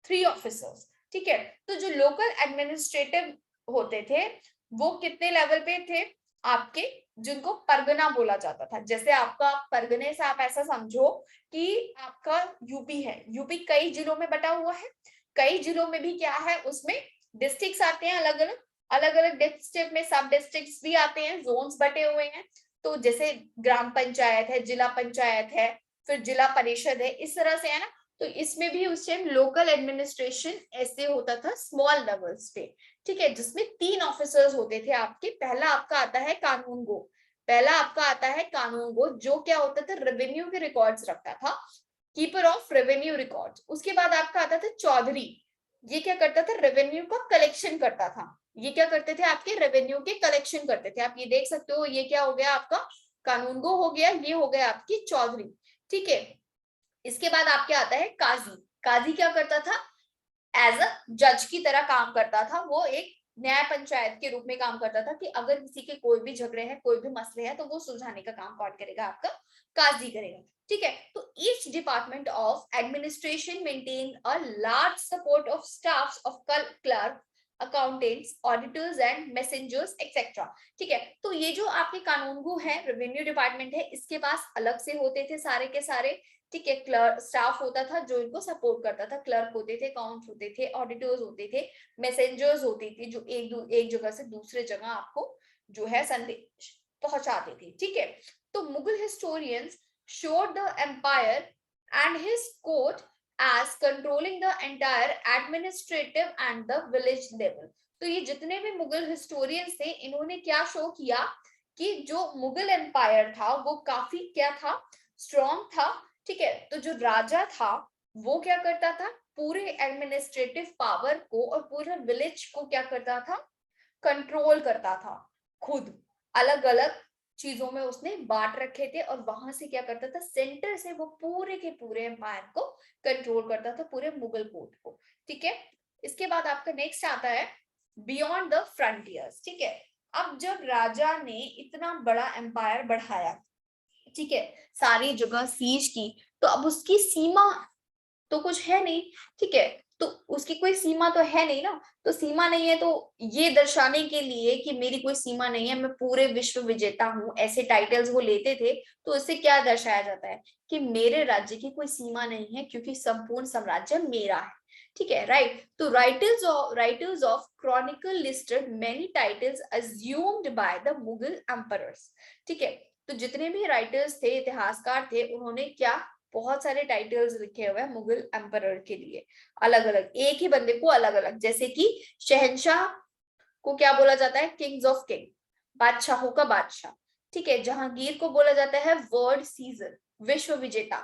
3 ऑफिसर्स, ठीक है। तो जो लोकल एडमिनिस्ट्रेटिव होते थे वो कितने लेवल पे थे, आपके जिनको परगना बोला जाता था। जैसे आपका परगने से आप ऐसा समझो कि आपका यूपी है, यूपी कई जिलों में बटा हुआ है, कई जिलों में भी क्या है, उसमें डिस्ट्रिक्ट्स आते हैं अलग अलग, अलग अलग डिस्ट्रिक्ट में सब डिस्ट्रिक्ट्स भी आते हैं, जोन्स बटे हुए हैं। तो जैसे ग्राम पंचायत है, जिला पंचायत है, फिर जिला परिषद है, इस तरह से है ना। तो इसमें भी उस टाइम लोकल एडमिनिस्ट्रेशन ऐसे होता था स्मॉल लेवल्स पे, ठीक है, जिसमें 3 ऑफिसर्स होते थे आपके। पहला आपका आता है कानून गो, पहला आपका आता है कानून गो, जो क्या होता था, रेवेन्यू के रिकॉर्ड्स रखता था, कीपर ऑफ रेवेन्यू रिकॉर्ड्स। उसके बाद आपका आता था चौधरी, ये क्या करता था, रेवेन्यू का कलेक्शन करता था। ये क्या करते थे, आपके रेवेन्यू के कलेक्शन करते थे। आप ये देख सकते हो, ये क्या हो गया आपका कानून गो हो गया, ये हो गया आपकी चौधरी, ठीक है। इसके बाद आपके आता है काजी। काजी क्या करता था, एज अ जज की तरह काम करता था, वो एक न्याय पंचायत के रूप में काम करता था कि अगर किसी के कोई भी झगड़े हैं, कोई भी मसले हैं, तो वो सुलझाने का काम कौन करेगा? आपका काजी करेगा। ठीक है, तो each department of administration maintain a large support of staffs of clerk, accountants, auditors and messengers etcetera. ठीक है, तो ये जो आपके कानूनगो है, रेवेन्यू डिपार्टमेंट है, इसके पास अलग से होते थे सारे के सारे। ठीक है, क्लर्क स्टाफ होता था जो इनको सपोर्ट करता था, क्लर्क होते थे, अकाउंट्स होते थे, ऑडिटर्स होते थे, मैसेंजर्स होते थे जो एक जगह से दूसरे जगह आपको जो है संदेश पहुंचाते थे। ठीक है, तो Mughal historians showed the empire and his court as controlling the entire administrative and the village level। तो ये जितने भी मुगल हिस्टोरियंस थे, इन्होंने क्या शो किया कि जो मुगल एम्पायर था वो काफी क्या था? स्ट्रॉन्ग था। ठीक है, तो जो राजा था वो क्या करता था? पूरे एडमिनिस्ट्रेटिव पावर को और पूरे विलेज को क्या करता था? कंट्रोल करता था। खुद अलग अलग चीजों में उसने बांट रखे थे और वहां से क्या करता था? सेंटर से वो पूरे के पूरे एम्पायर को कंट्रोल करता था, पूरे मुगल कोर्ट को। ठीक है, इसके बाद आपका नेक्स्ट आता है बियॉन्ड द फ्रंटियर्स। ठीक है, अब जब राजा ने इतना बड़ा एम्पायर बढ़ाया, ठीक है, सारी जगह सीज की, तो अब उसकी सीमा तो कुछ है नहीं। ठीक है, तो उसकी कोई सीमा तो है नहीं ना, तो सीमा नहीं है, तो ये दर्शाने के लिए कि मेरी कोई सीमा नहीं है, मैं पूरे विश्व विजेता हूँ, ऐसे टाइटल्स वो लेते थे। तो इससे क्या दर्शाया जाता है? कि मेरे राज्य की कोई सीमा नहीं है, क्योंकि संपूर्ण साम्राज्य मेरा है। ठीक है, राइट। तो writers of Chronicle listed many titles assumed by the Mughal emperors. ठीक है, तो जितने भी राइटर्स थे, इतिहासकार थे, उन्होंने क्या बहुत सारे टाइटल्स लिखे हुए हैं मुगल एम्परर के लिए, अलग अलग, एक ही बंदे को अलग अलग। जैसे कि शहंशाह को क्या बोला जाता है? किंग्स ऑफ किंग, बादशाहों का बादशाह। ठीक है, जहांगीर को बोला जाता है वर्ल्ड सीजर, विश्व विजेता।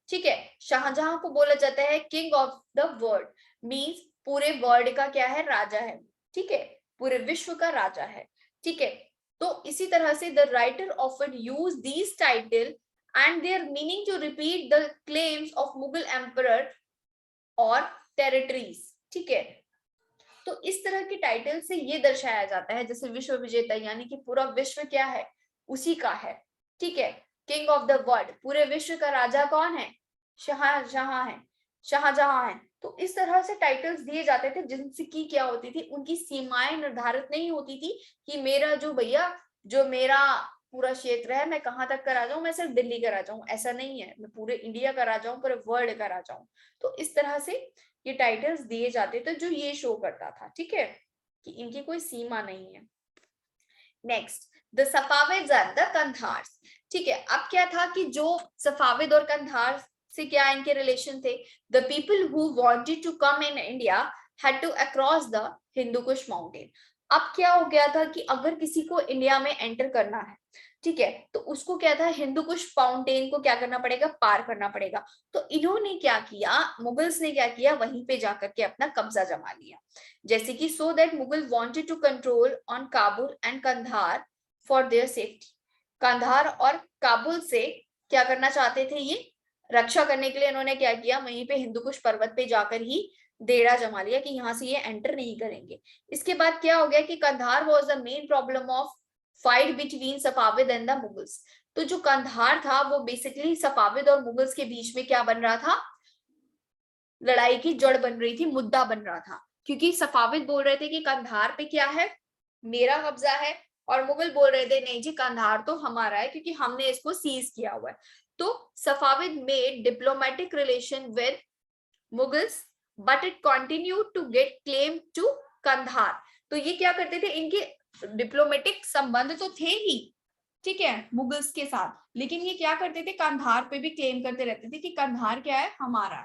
ठीक है, शाहजहां को बोला जाता है king of the world, means पूरे वर्ल्ड का क्या है? राजा है। ठीक है, पूरे विश्व का राजा है। ठीक है, तो इसी तरह से the writer often use these title and their meaning to repeat the claims of Mughal emperor और territories। ठीक है, तो इस तरह के टाइटल से ये दर्शाया जाता है, जैसे विश्व विजेता, यानी कि पूरा विश्व क्या है? उसी का है। ठीक है, किंग ऑफ द वर्ल्ड, पूरे विश्व का राजा कौन है? शाहजहां है, शाहजहां है। तो इस तरह से टाइटल्स दिए जाते थे, जिनसे की क्या होती थी? उनकी सीमाएं निर्धारित नहीं होती थी कि मेरा जो भैया, जो मेरा पूरा क्षेत्र है, मैं कहां तक का राजा हूं, मैं सिर्फ दिल्ली का राजा हूं, ऐसा नहीं है, मैं पूरे इंडिया का राजा हूं, पूरे वर्ल्ड का राजा हूं। तो इस तरह से ये टाइटल्स दिए जाते थे, जो ये शो करता था। ठीक है, कि इनकी कोई सीमा नहीं है। Next, the Safavids and the Kandahars. ठीक है, अब क्या था कि जो सफाविद और कंधार से क्या इनके रिलेशन थे? The people who wanted to come in India had to across the Hindu Kush mountain. अब क्या हो गया था कि अगर किसी को इंडिया में एंटर करना है, ठीक है, तो उसको क्या था? हिंदू कुश माउंटेन को क्या करना पड़ेगा? पार करना पड़ेगा। तो इन्होंने क्या किया? मुगल्स ने क्या किया? वहीं पे जाकर के अपना कब्जा जमा लिया। जैसे कि so that Mughal wanted to control on Kabul and Kandahar for their safety. Kandahar और काबुल से क्या करना चाहते थे? ये रक्षा करने के लिए इन्होंने क्या किया? वहीं पे हिंदू कुश पर्वत पे जाकर ही डेरा जमा लिया कि यहाँ से ये एंटर नहीं करेंगे। इसके बाद क्या हो गया कि Kandahar was the main problem of fight between Safavid and the Mughals. तो जो कंधार था वो बेसिकली सफाविद और मुगल्स के बीच में क्या बन रहा था? लड़ाई की जड़ बन रही थी, मुद्दा बन रहा था। क्योंकि सफाविद बोल रहे थे कि कंधार पे क्या है? मेरा कब्जा है, और मुगल बोल रहे थे नहीं जी, कंधार तो हमारा है, क्योंकि हमने इसको सीज किया हुआ है। तो Safavid made diplomatic relation with Mughals, but it continued to get claim to Kandahar. तो ये क्या करते थे? इनके डिप्लोमेटिक संबंध तो थे ही, ठीक है, मुगल्स के साथ, लेकिन ये क्या करते थे? कंधार पे भी क्लेम करते रहते थे कि कंधार क्या है? हमारा।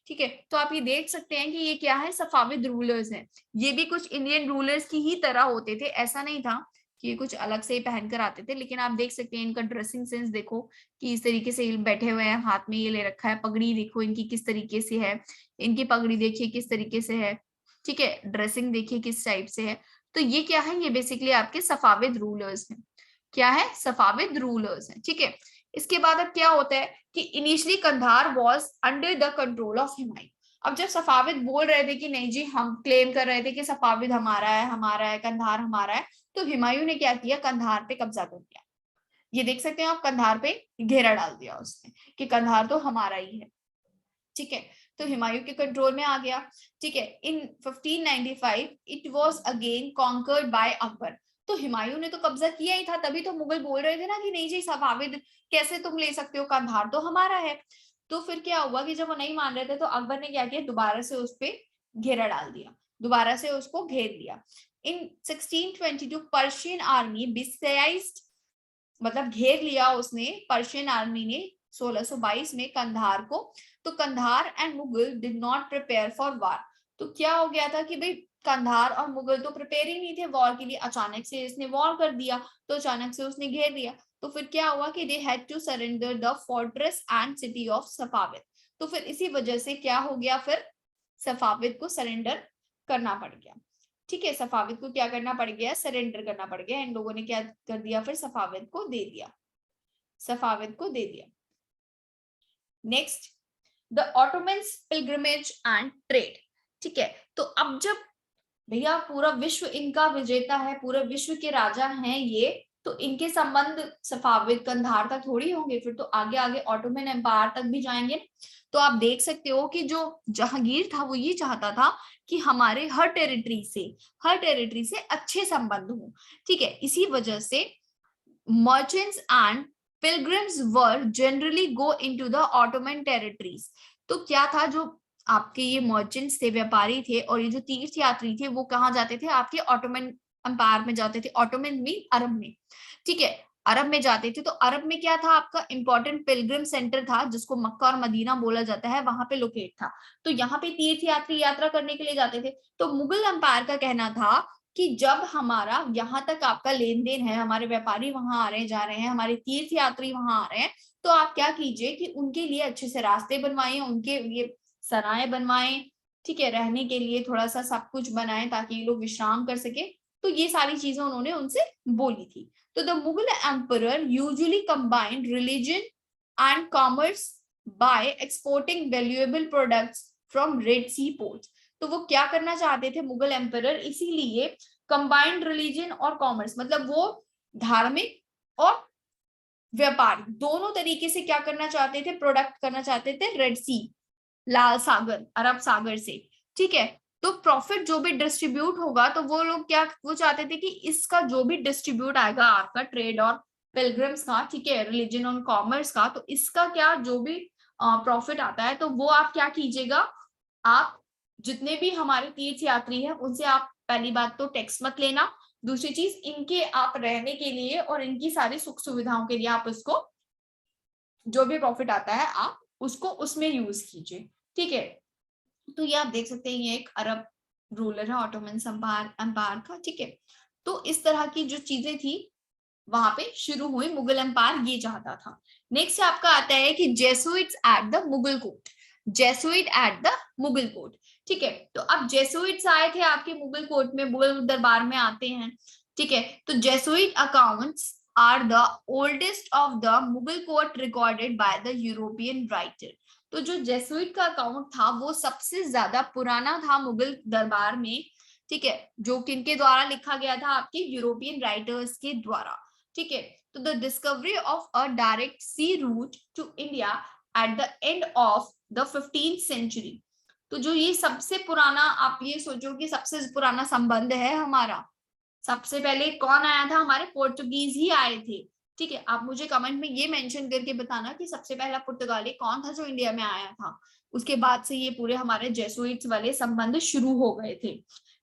ठीक है, तो आप ये देख सकते हैं कि ये क्या है? सफाविद रूलर्स हैं। ये भी कुछ इंडियन रूलर्स की ही तरह होते थे, ऐसा नहीं था कि ये कुछ अलग से ही पहन कर आते थे। लेकिन आप देख सकते हैं इनका ड्रेसिंग सेंस देखो कि इस तरीके से बैठे हुए हैं, हाथ में ये ले रखा है, पगड़ी देखो इनकी किस तरीके से है, इनकी पगड़ी देखिए किस तरीके से है। ठीक है, ड्रेसिंग देखिए किस टाइप से है। तो ये क्या है? ये बेसिकली आपके सफाविद रूलर्स हैं। क्या है? सफाविद रूलर्स हैं। ठीक है, इसके बाद अब क्या होता है कि initially Kandahar was under the control of Humayun. अब जब सफाविद बोल रहे थे कि नहीं जी, हम क्लेम कर रहे थे कि सफाविद हमारा है, कंधार हमारा है, तो हुमायूं ने क्या किया, कंधार पे कब्जा कर लिया। ये देख सकते हैं आप, कंधार पे घेरा डाल दिया उसने कि कंधार तो हमारा ही है। ठीक है, तो हुमायूं के कंट्रोल में आ गया। ठीक है, in 1595 it was again conquered by Akbar. तो हुमायूं ने तो कब्जा किया ही था, तभी तो मुगल बोल रहे थे ना कि नहीं जी सफाविद कैसे तुम ले सकते हो, कंधार तो हमारा है। तो फिर क्या हुआ कि जब वो नहीं मान रहे थे तो अकबर ने क्या किया, दोबारा से उस पर घेरा डाल दिया, दोबारा से उसको घेर लिया। इन 1622 पर्शियन आर्मी बिसाइज्ड, मतलब घेर लिया उसने, पर्शियन आर्मी ने 1622 में कंधार को। तो Kandahar and Mughal did not prepare for war. तो क्या हो गया था कि भाई कंधार और मुगल तो प्रिपेयर ही नहीं थे वॉर के लिए, अचानक से इसने वॉर कर दिया, तो अचानक से उसने घेर लिया। तो फिर क्या हुआ कि they had to surrender the fortress and city of Safavid. तो फिर इसी वजह से क्या हो गया, फिर सफाविद को सरेंडर करना पड़ गया। ठीक है, सफाविद को क्या करना पड़ गया, सरेंडर करना पड़ गया। इन लोगों ने क्या कर दिया, फिर सफाविद को दे दिया, सफाविद को दे दिया। Next, the Ottomans pilgrimage and trade. ठीक है, तो अब जब भैया पूरा विश्व इनका विजेता है, पूरे विश्व के राजा हैं ये, तो इनके संबंध सफाविद कंधार तक थोड़ी होंगे, फिर तो आगे आगे ऑटोमन एम्पायर तक भी जाएंगे। तो आप देख सकते हो कि जो जहांगीर था वो ये चाहता था कि हमारे हर टेरिटरी से अच्छे संबंध हो। ठीक है, इसी वजह से merchants and pilgrims were generally go into the Ottoman territories। तो क्या था, जो आपके ये मर्चेंट्स थे, व्यापारी थे, और ये जो तीर्थ यात्री थे वो कहाँ जाते थे, आपके ऑटोमन एम्पायर में जाते थे। ऑटोमन में अरब में, ठीक है, अरब में जाते थे। तो अरब में क्या था, आपका इंपॉर्टेंट पिलग्रिम सेंटर था जिसको मक्का और मदीना बोला जाता है, वहां पे लोकेट था। तो यहाँ पे तीर्थ यात्री यात्रा करने के लिए जाते थे। तो मुगल एम्पायर का कहना था कि जब हमारा यहाँ तक आपका लेन देन है, हमारे व्यापारी वहां आ रहे जा रहे हैं, हमारे तीर्थ यात्री वहां आ रहे हैं, तो आप क्या कीजिए कि उनके लिए अच्छे से रास्ते बनवाएं, उनके लिए सराय बनवाएं, ठीक है, रहने के लिए थोड़ा सा सब कुछ बनाएं ताकि ये लोग विश्राम कर सके। तो ये सारी चीजें उन्होंने उनसे बोली थी। तो the Mughal emperor usually combined religion and commerce by exporting valuable products from Red Sea ports. तो वो क्या करना चाहते थे मुगल एम्परर, इसीलिए कंबाइंड रिलीजन और कॉमर्स, मतलब वो धार्मिक और व्यापार दोनों तरीके से क्या करना चाहते थे, प्रोडक्ट करना चाहते थे रेड सी, लाल सागर, अरब सागर से। ठीक है, तो प्रॉफिट जो भी डिस्ट्रीब्यूट होगा, तो वो लोग क्या वो चाहते थे कि इसका जो भी डिस्ट्रीब्यूट आएगा आपका ट्रेड और पिलग्रिम्स का, ठीक है, रिलीजन और कॉमर्स का, तो इसका क्या जो भी प्रॉफिट आता है, तो वो आप क्या कीजिएगा, आप जितने भी हमारे तीर्थ यात्री हैं उनसे आप पहली बात तो टैक्स मत लेना, दूसरी चीज इनके आप रहने के लिए और इनकी सारी सुख सुविधाओं के लिए आप उसको जो भी प्रॉफिट आता है आप उसको उसमें यूज कीजिए। ठीक है, तो ये आप देख सकते हैं ये एक अरब रूलर है ऑटोमन एम्पायर का। ठीक है, तो इस तरह की जो चीजें थी वहां पे शुरू हुई, मुगल एम्पायर ये चाहता था। नेक्स्ट आपका आता है कि Jesuits at the Mughal court, Jesuit at the Mughal court. ठीक है, तो अब जेसुइट्स आए थे आपके मुगल कोर्ट में, मुगल दरबार में आते हैं। ठीक है, तो Jesuit accounts are the oldest of the Mughal court recorded by the European writer. तो जो जेसुइट का अकाउंट था वो सबसे ज्यादा पुराना था मुगल दरबार में। ठीक है, जो किनके द्वारा लिखा गया था, आपके यूरोपियन राइटर्स के द्वारा। ठीक है, तो the discovery of a direct sea route to India at the end of the 15th century. तो जो ये सबसे पुराना, आप ये सोचो कि सबसे पुराना संबंध है हमारा, सबसे पहले कौन आया था, हमारे पोर्टुगीज ही आए थे। ठीक है, आप मुझे कमेंट में ये मेंशन करके बताना कि सबसे पहला पुर्तगाली कौन था जो इंडिया में आया था। उसके बाद से ये पूरे हमारे जेसुइट्स वाले संबंध शुरू हो गए थे।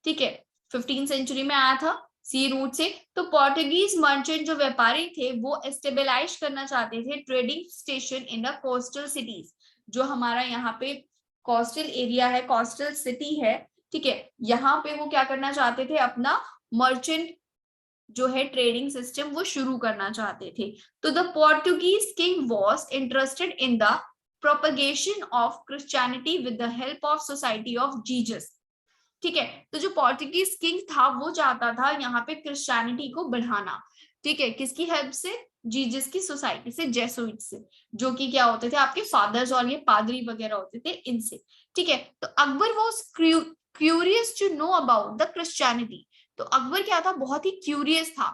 ठीक है, 15th सेंचुरी में आया था सी रूट से। तो पोर्टुगीज मर्चेंट जो व्यापारी थे वो एस्टेबलाइज करना चाहते थे trading station in the coastal cities, जो हमारा यहाँ पे कोस्टल एरिया है, कोस्टल सिटी है। ठीक है, यहाँ पे वो क्या करना चाहते थे, अपना मर्चेंट जो है ट्रेडिंग सिस्टम वो शुरू करना चाहते थे। तो the Portuguese king was interested in the propagation of Christianity with the help of society of Jesus. ठीक है, तो जो पोर्टुगीज किंग था वो चाहता था यहाँ पे क्रिश्चियनिटी को बढ़ाना। ठीक है, किसकी हेल्प से, जीसस की सोसाइटी से, जेसुइट से, जो कि क्या होते थे आपके फादर्स और ये पादरी वगैरह होते थे इनसे। ठीक है। तो Akbar was curious to know about the Christianity. तो अकबर क्या था, बहुत ही क्यूरियस था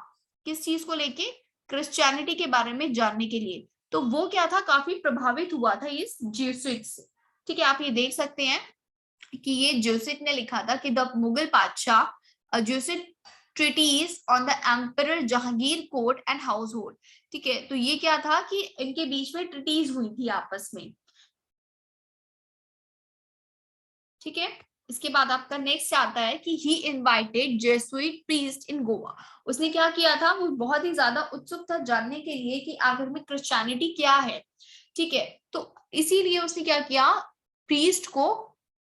किस चीज को लेके, क्रिश्चियनिटी के बारे में जानने के लिए। तो वो क्या था, काफी प्रभावित हुआ था इस जेसुइट से। ठीक है, आप ये देख सकते हैं कि ये जेसुइट ने लिखा था कि the Mughal badshah Jesuit treatise on the emperor Jahangir court and household. ठीक है, तो ये क्या था कि इनके बीच में ट्रीटीज हुई थी आपस में। ठीक है, इसके बाद आपका नेक्स्ट आता है कि ही इनवाइटेड जेसुइट प्रीस्ट इन गोवा। उसने क्या किया था, वो बहुत ही ज्यादा उत्सुक था जानने के लिए कि आखिर में क्रिश्चियनिटी क्या है। ठीक है, तो इसीलिए उसने क्या किया, प्रीस्ट को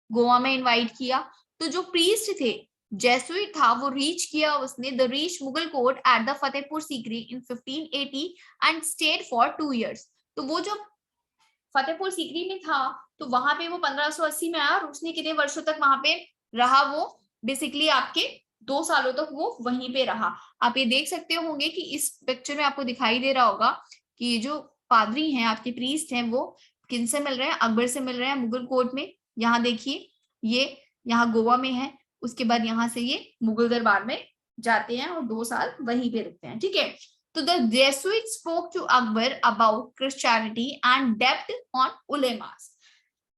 गोवा में इनवाइट किया। तो जो प्रीस्ट थे, जेसुइट था, वो रीच किया उसने the reach Mughal court at the Fatehpur Sikri in 1580 and stayed for 2 years। तो वो जो फतेहपुर सीकरी में था, तो वहां पे वो 1580 में आया और उसने कितने वर्षों तक वहां पे रहा, वो बेसिकली आपके 2 सालों तक वो वहीं पे रहा। आप ये देख सकते होंगे कि इस पिक्चर में आपको दिखाई दे रहा होगा कि ये जो पादरी हैं, आपके प्रीस्ट हैं, वो किनसे मिल रहे हैं, अकबर से मिल रहे हैं मुगल कोर्ट में। यहाँ देखिए, ये यहाँ गोवा में है, उसके बाद यहाँ से ये मुगल दरबार में जाते हैं और 2 साल वहीं पे रुकते हैं। ठीक है, तो the Jesuits spoke to Akbar about Christianity and depth on ulemas।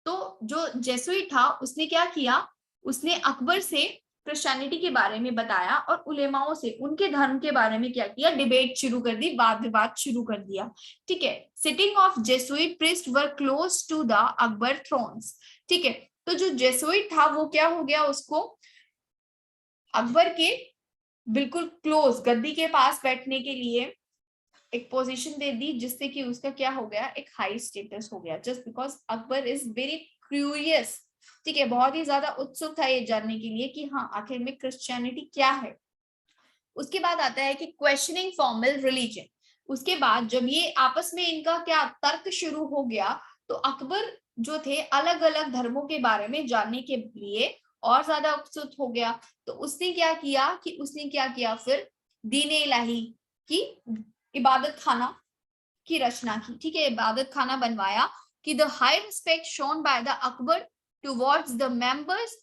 तो जो जेसुइट था उसने क्या किया, उसने अकबर से क्रिश्चियनिटी के बारे में बताया और उलेमाओं से उनके धर्म के बारे में क्या किया, डिबेट शुरू कर दी, वाद विवाद शुरू कर दिया। ठीक है, sitting of Jesuit priest were close to the Akbar thrones. ठीक है, तो जो जेसुइट था वो क्या हो गया, उसको अकबर के बिल्कुल क्लोज गद्दी के पास बैठने के लिए एक पोजीशन दे दी, जिससे कि उसका क्या हो गया, एक हाई स्टेटस हो गया, just because Akbar is very curious. ठीक है, बहुत ही ज्यादा उत्सुक था ये जानने के लिए कि हाँ आखिर में क्रिश्चियनिटी क्या है। उसके बाद आता है कि क्वेश्चनिंग फॉर्मल रिलीजन। उसके बाद जब ये आपस में इनका क्या तर्क शुरू हो गया, तो अकबर जो थे अलग अलग धर्मों के बारे में जानने के लिए और ज्यादा उत्सुक हो गया। तो उसने क्या किया फिर दीन इलाही की इबादत खाना की रचना की। ठीक है, इबादत खाना बनवाया कि the high respect shown by the Akbar towards the members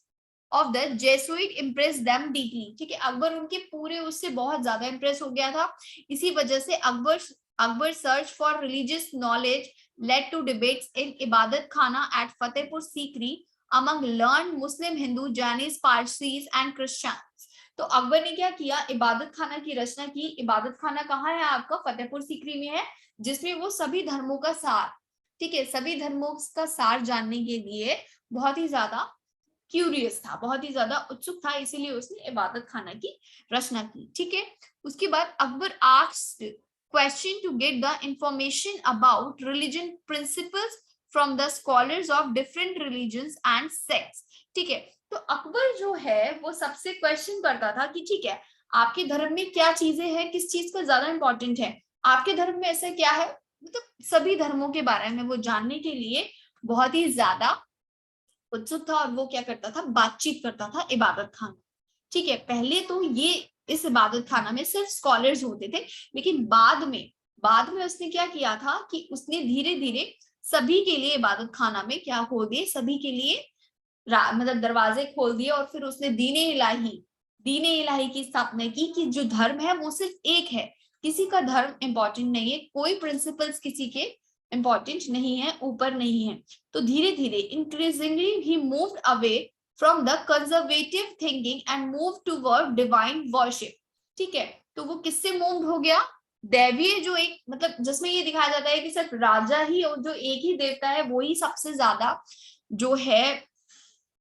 of the Jesuit impress them deeply. ठीक है, अकबर उनके पूरे उससे बहुत ज्यादा इम्प्रेस हो गया था। इसी वजह से Akbar search for religious knowledge led to debates in Ibadat Khana at Fatehpur Sikri among learn Muslim, Hindu, Jains, Parsis and Christians. तो अकबर ने क्या किया, इबादत खाना की रचना की। इबादत खाना कहाँ है आपका, फतेहपुर सीकरी में है, जिसमें वो सभी धर्मों का सार, ठीक है, सभी धर्मों का सार जानने के लिए बहुत ही ज्यादा क्यूरियस था, बहुत ही ज्यादा उत्सुक था, इसीलिए उसने इबादत खाना की रचना की। ठीक है, उसके बाद Akbar asked question to get the information about religion principles from the scholars of different religions and sects. ठीक है, तो अकबर जो है वो सबसे क्वेश्चन करता था कि ठीक है, आपके धर्म में क्या चीजें हैं, किस चीज का ज्यादा इंपॉर्टेंट है, आपके धर्म में ऐसा क्या है, मतलब सभी धर्मों के बारे में वो जानने के लिए बहुत ही ज्यादा उत्सुक था। और वो क्या करता था, बातचीत करता था इबादत खाना। ठीक है, पहले तो ये इस इबादत खाना में सिर्फ स्कॉलर्स होते थे, लेकिन बाद में उसने क्या किया था कि उसने धीरे धीरे सभी के लिए इबादत खाना में क्या खोल दिए, सभी के लिए मतलब दरवाजे खोल दिए। और फिर उसने दीने इलाही की स्थापना की कि जो धर्म है वो सिर्फ एक है, किसी का धर्म इंपॉर्टेंट नहीं है, कोई प्रिंसिपल्स किसी के इंपॉर्टेंट नहीं है, ऊपर नहीं है। तो धीरे धीरे increasingly he moved away from the conservative thinking and move toward divine worship. ठीक है, तो वो किससे मूव्ड हो गया, दैवीय जो एक मतलब जिसमें ये दिखाया जाता है कि सिर्फ राजा ही और जो एक ही देवता है वो ही सबसे ज्यादा जो है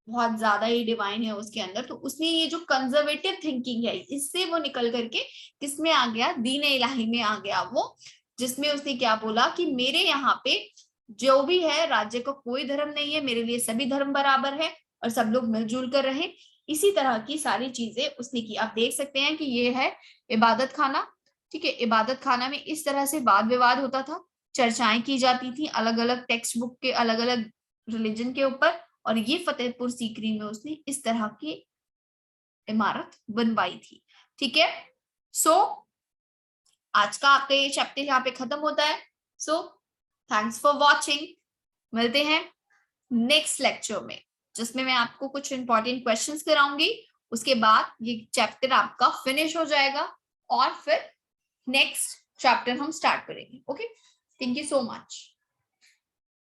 बहुत ज्यादा ही डिवाइन है उसके अंदर। तो उसने ये जो कंजर्वेटिव थिंकिंग है इससे वो निकल करके किसमें आ गया, दीन इलाही में आ गया वो, जिसमें उसने क्या बोला कि मेरे यहाँ पे जो भी है राज्य का कोई धर्म नहीं है, मेरे लिए सभी धर्म बराबर है और सब लोग मिलजुल कर रहे। इसी तरह की सारी चीजें उसने की। आप देख सकते हैं कि ये है इबादत खाना। ठीक है, इबादत खाना में इस तरह से वाद विवाद होता था, चर्चाएं की जाती थी अलग अलग टेक्स्ट बुक के अलग अलग रिलीजन के ऊपर। और ये फतेहपुर सीकरी में उसने इस तरह की इमारत बनवाई थी। ठीक है, सो आज का आपका ये चैप्टर यहाँ पे खत्म होता है। सो थैंक्स फॉर वॉचिंग, मिलते हैं नेक्स्ट लेक्चर में। जिसमें मैं आपको कुछ इंपॉर्टेंट क्वेश्चंस कराऊंगी। उसके बाद ये चैप्टर आपका फिनिश हो जाएगा और फिर नेक्स्ट चैप्टर हम स्टार्ट करेंगे। Okay, thank you so much.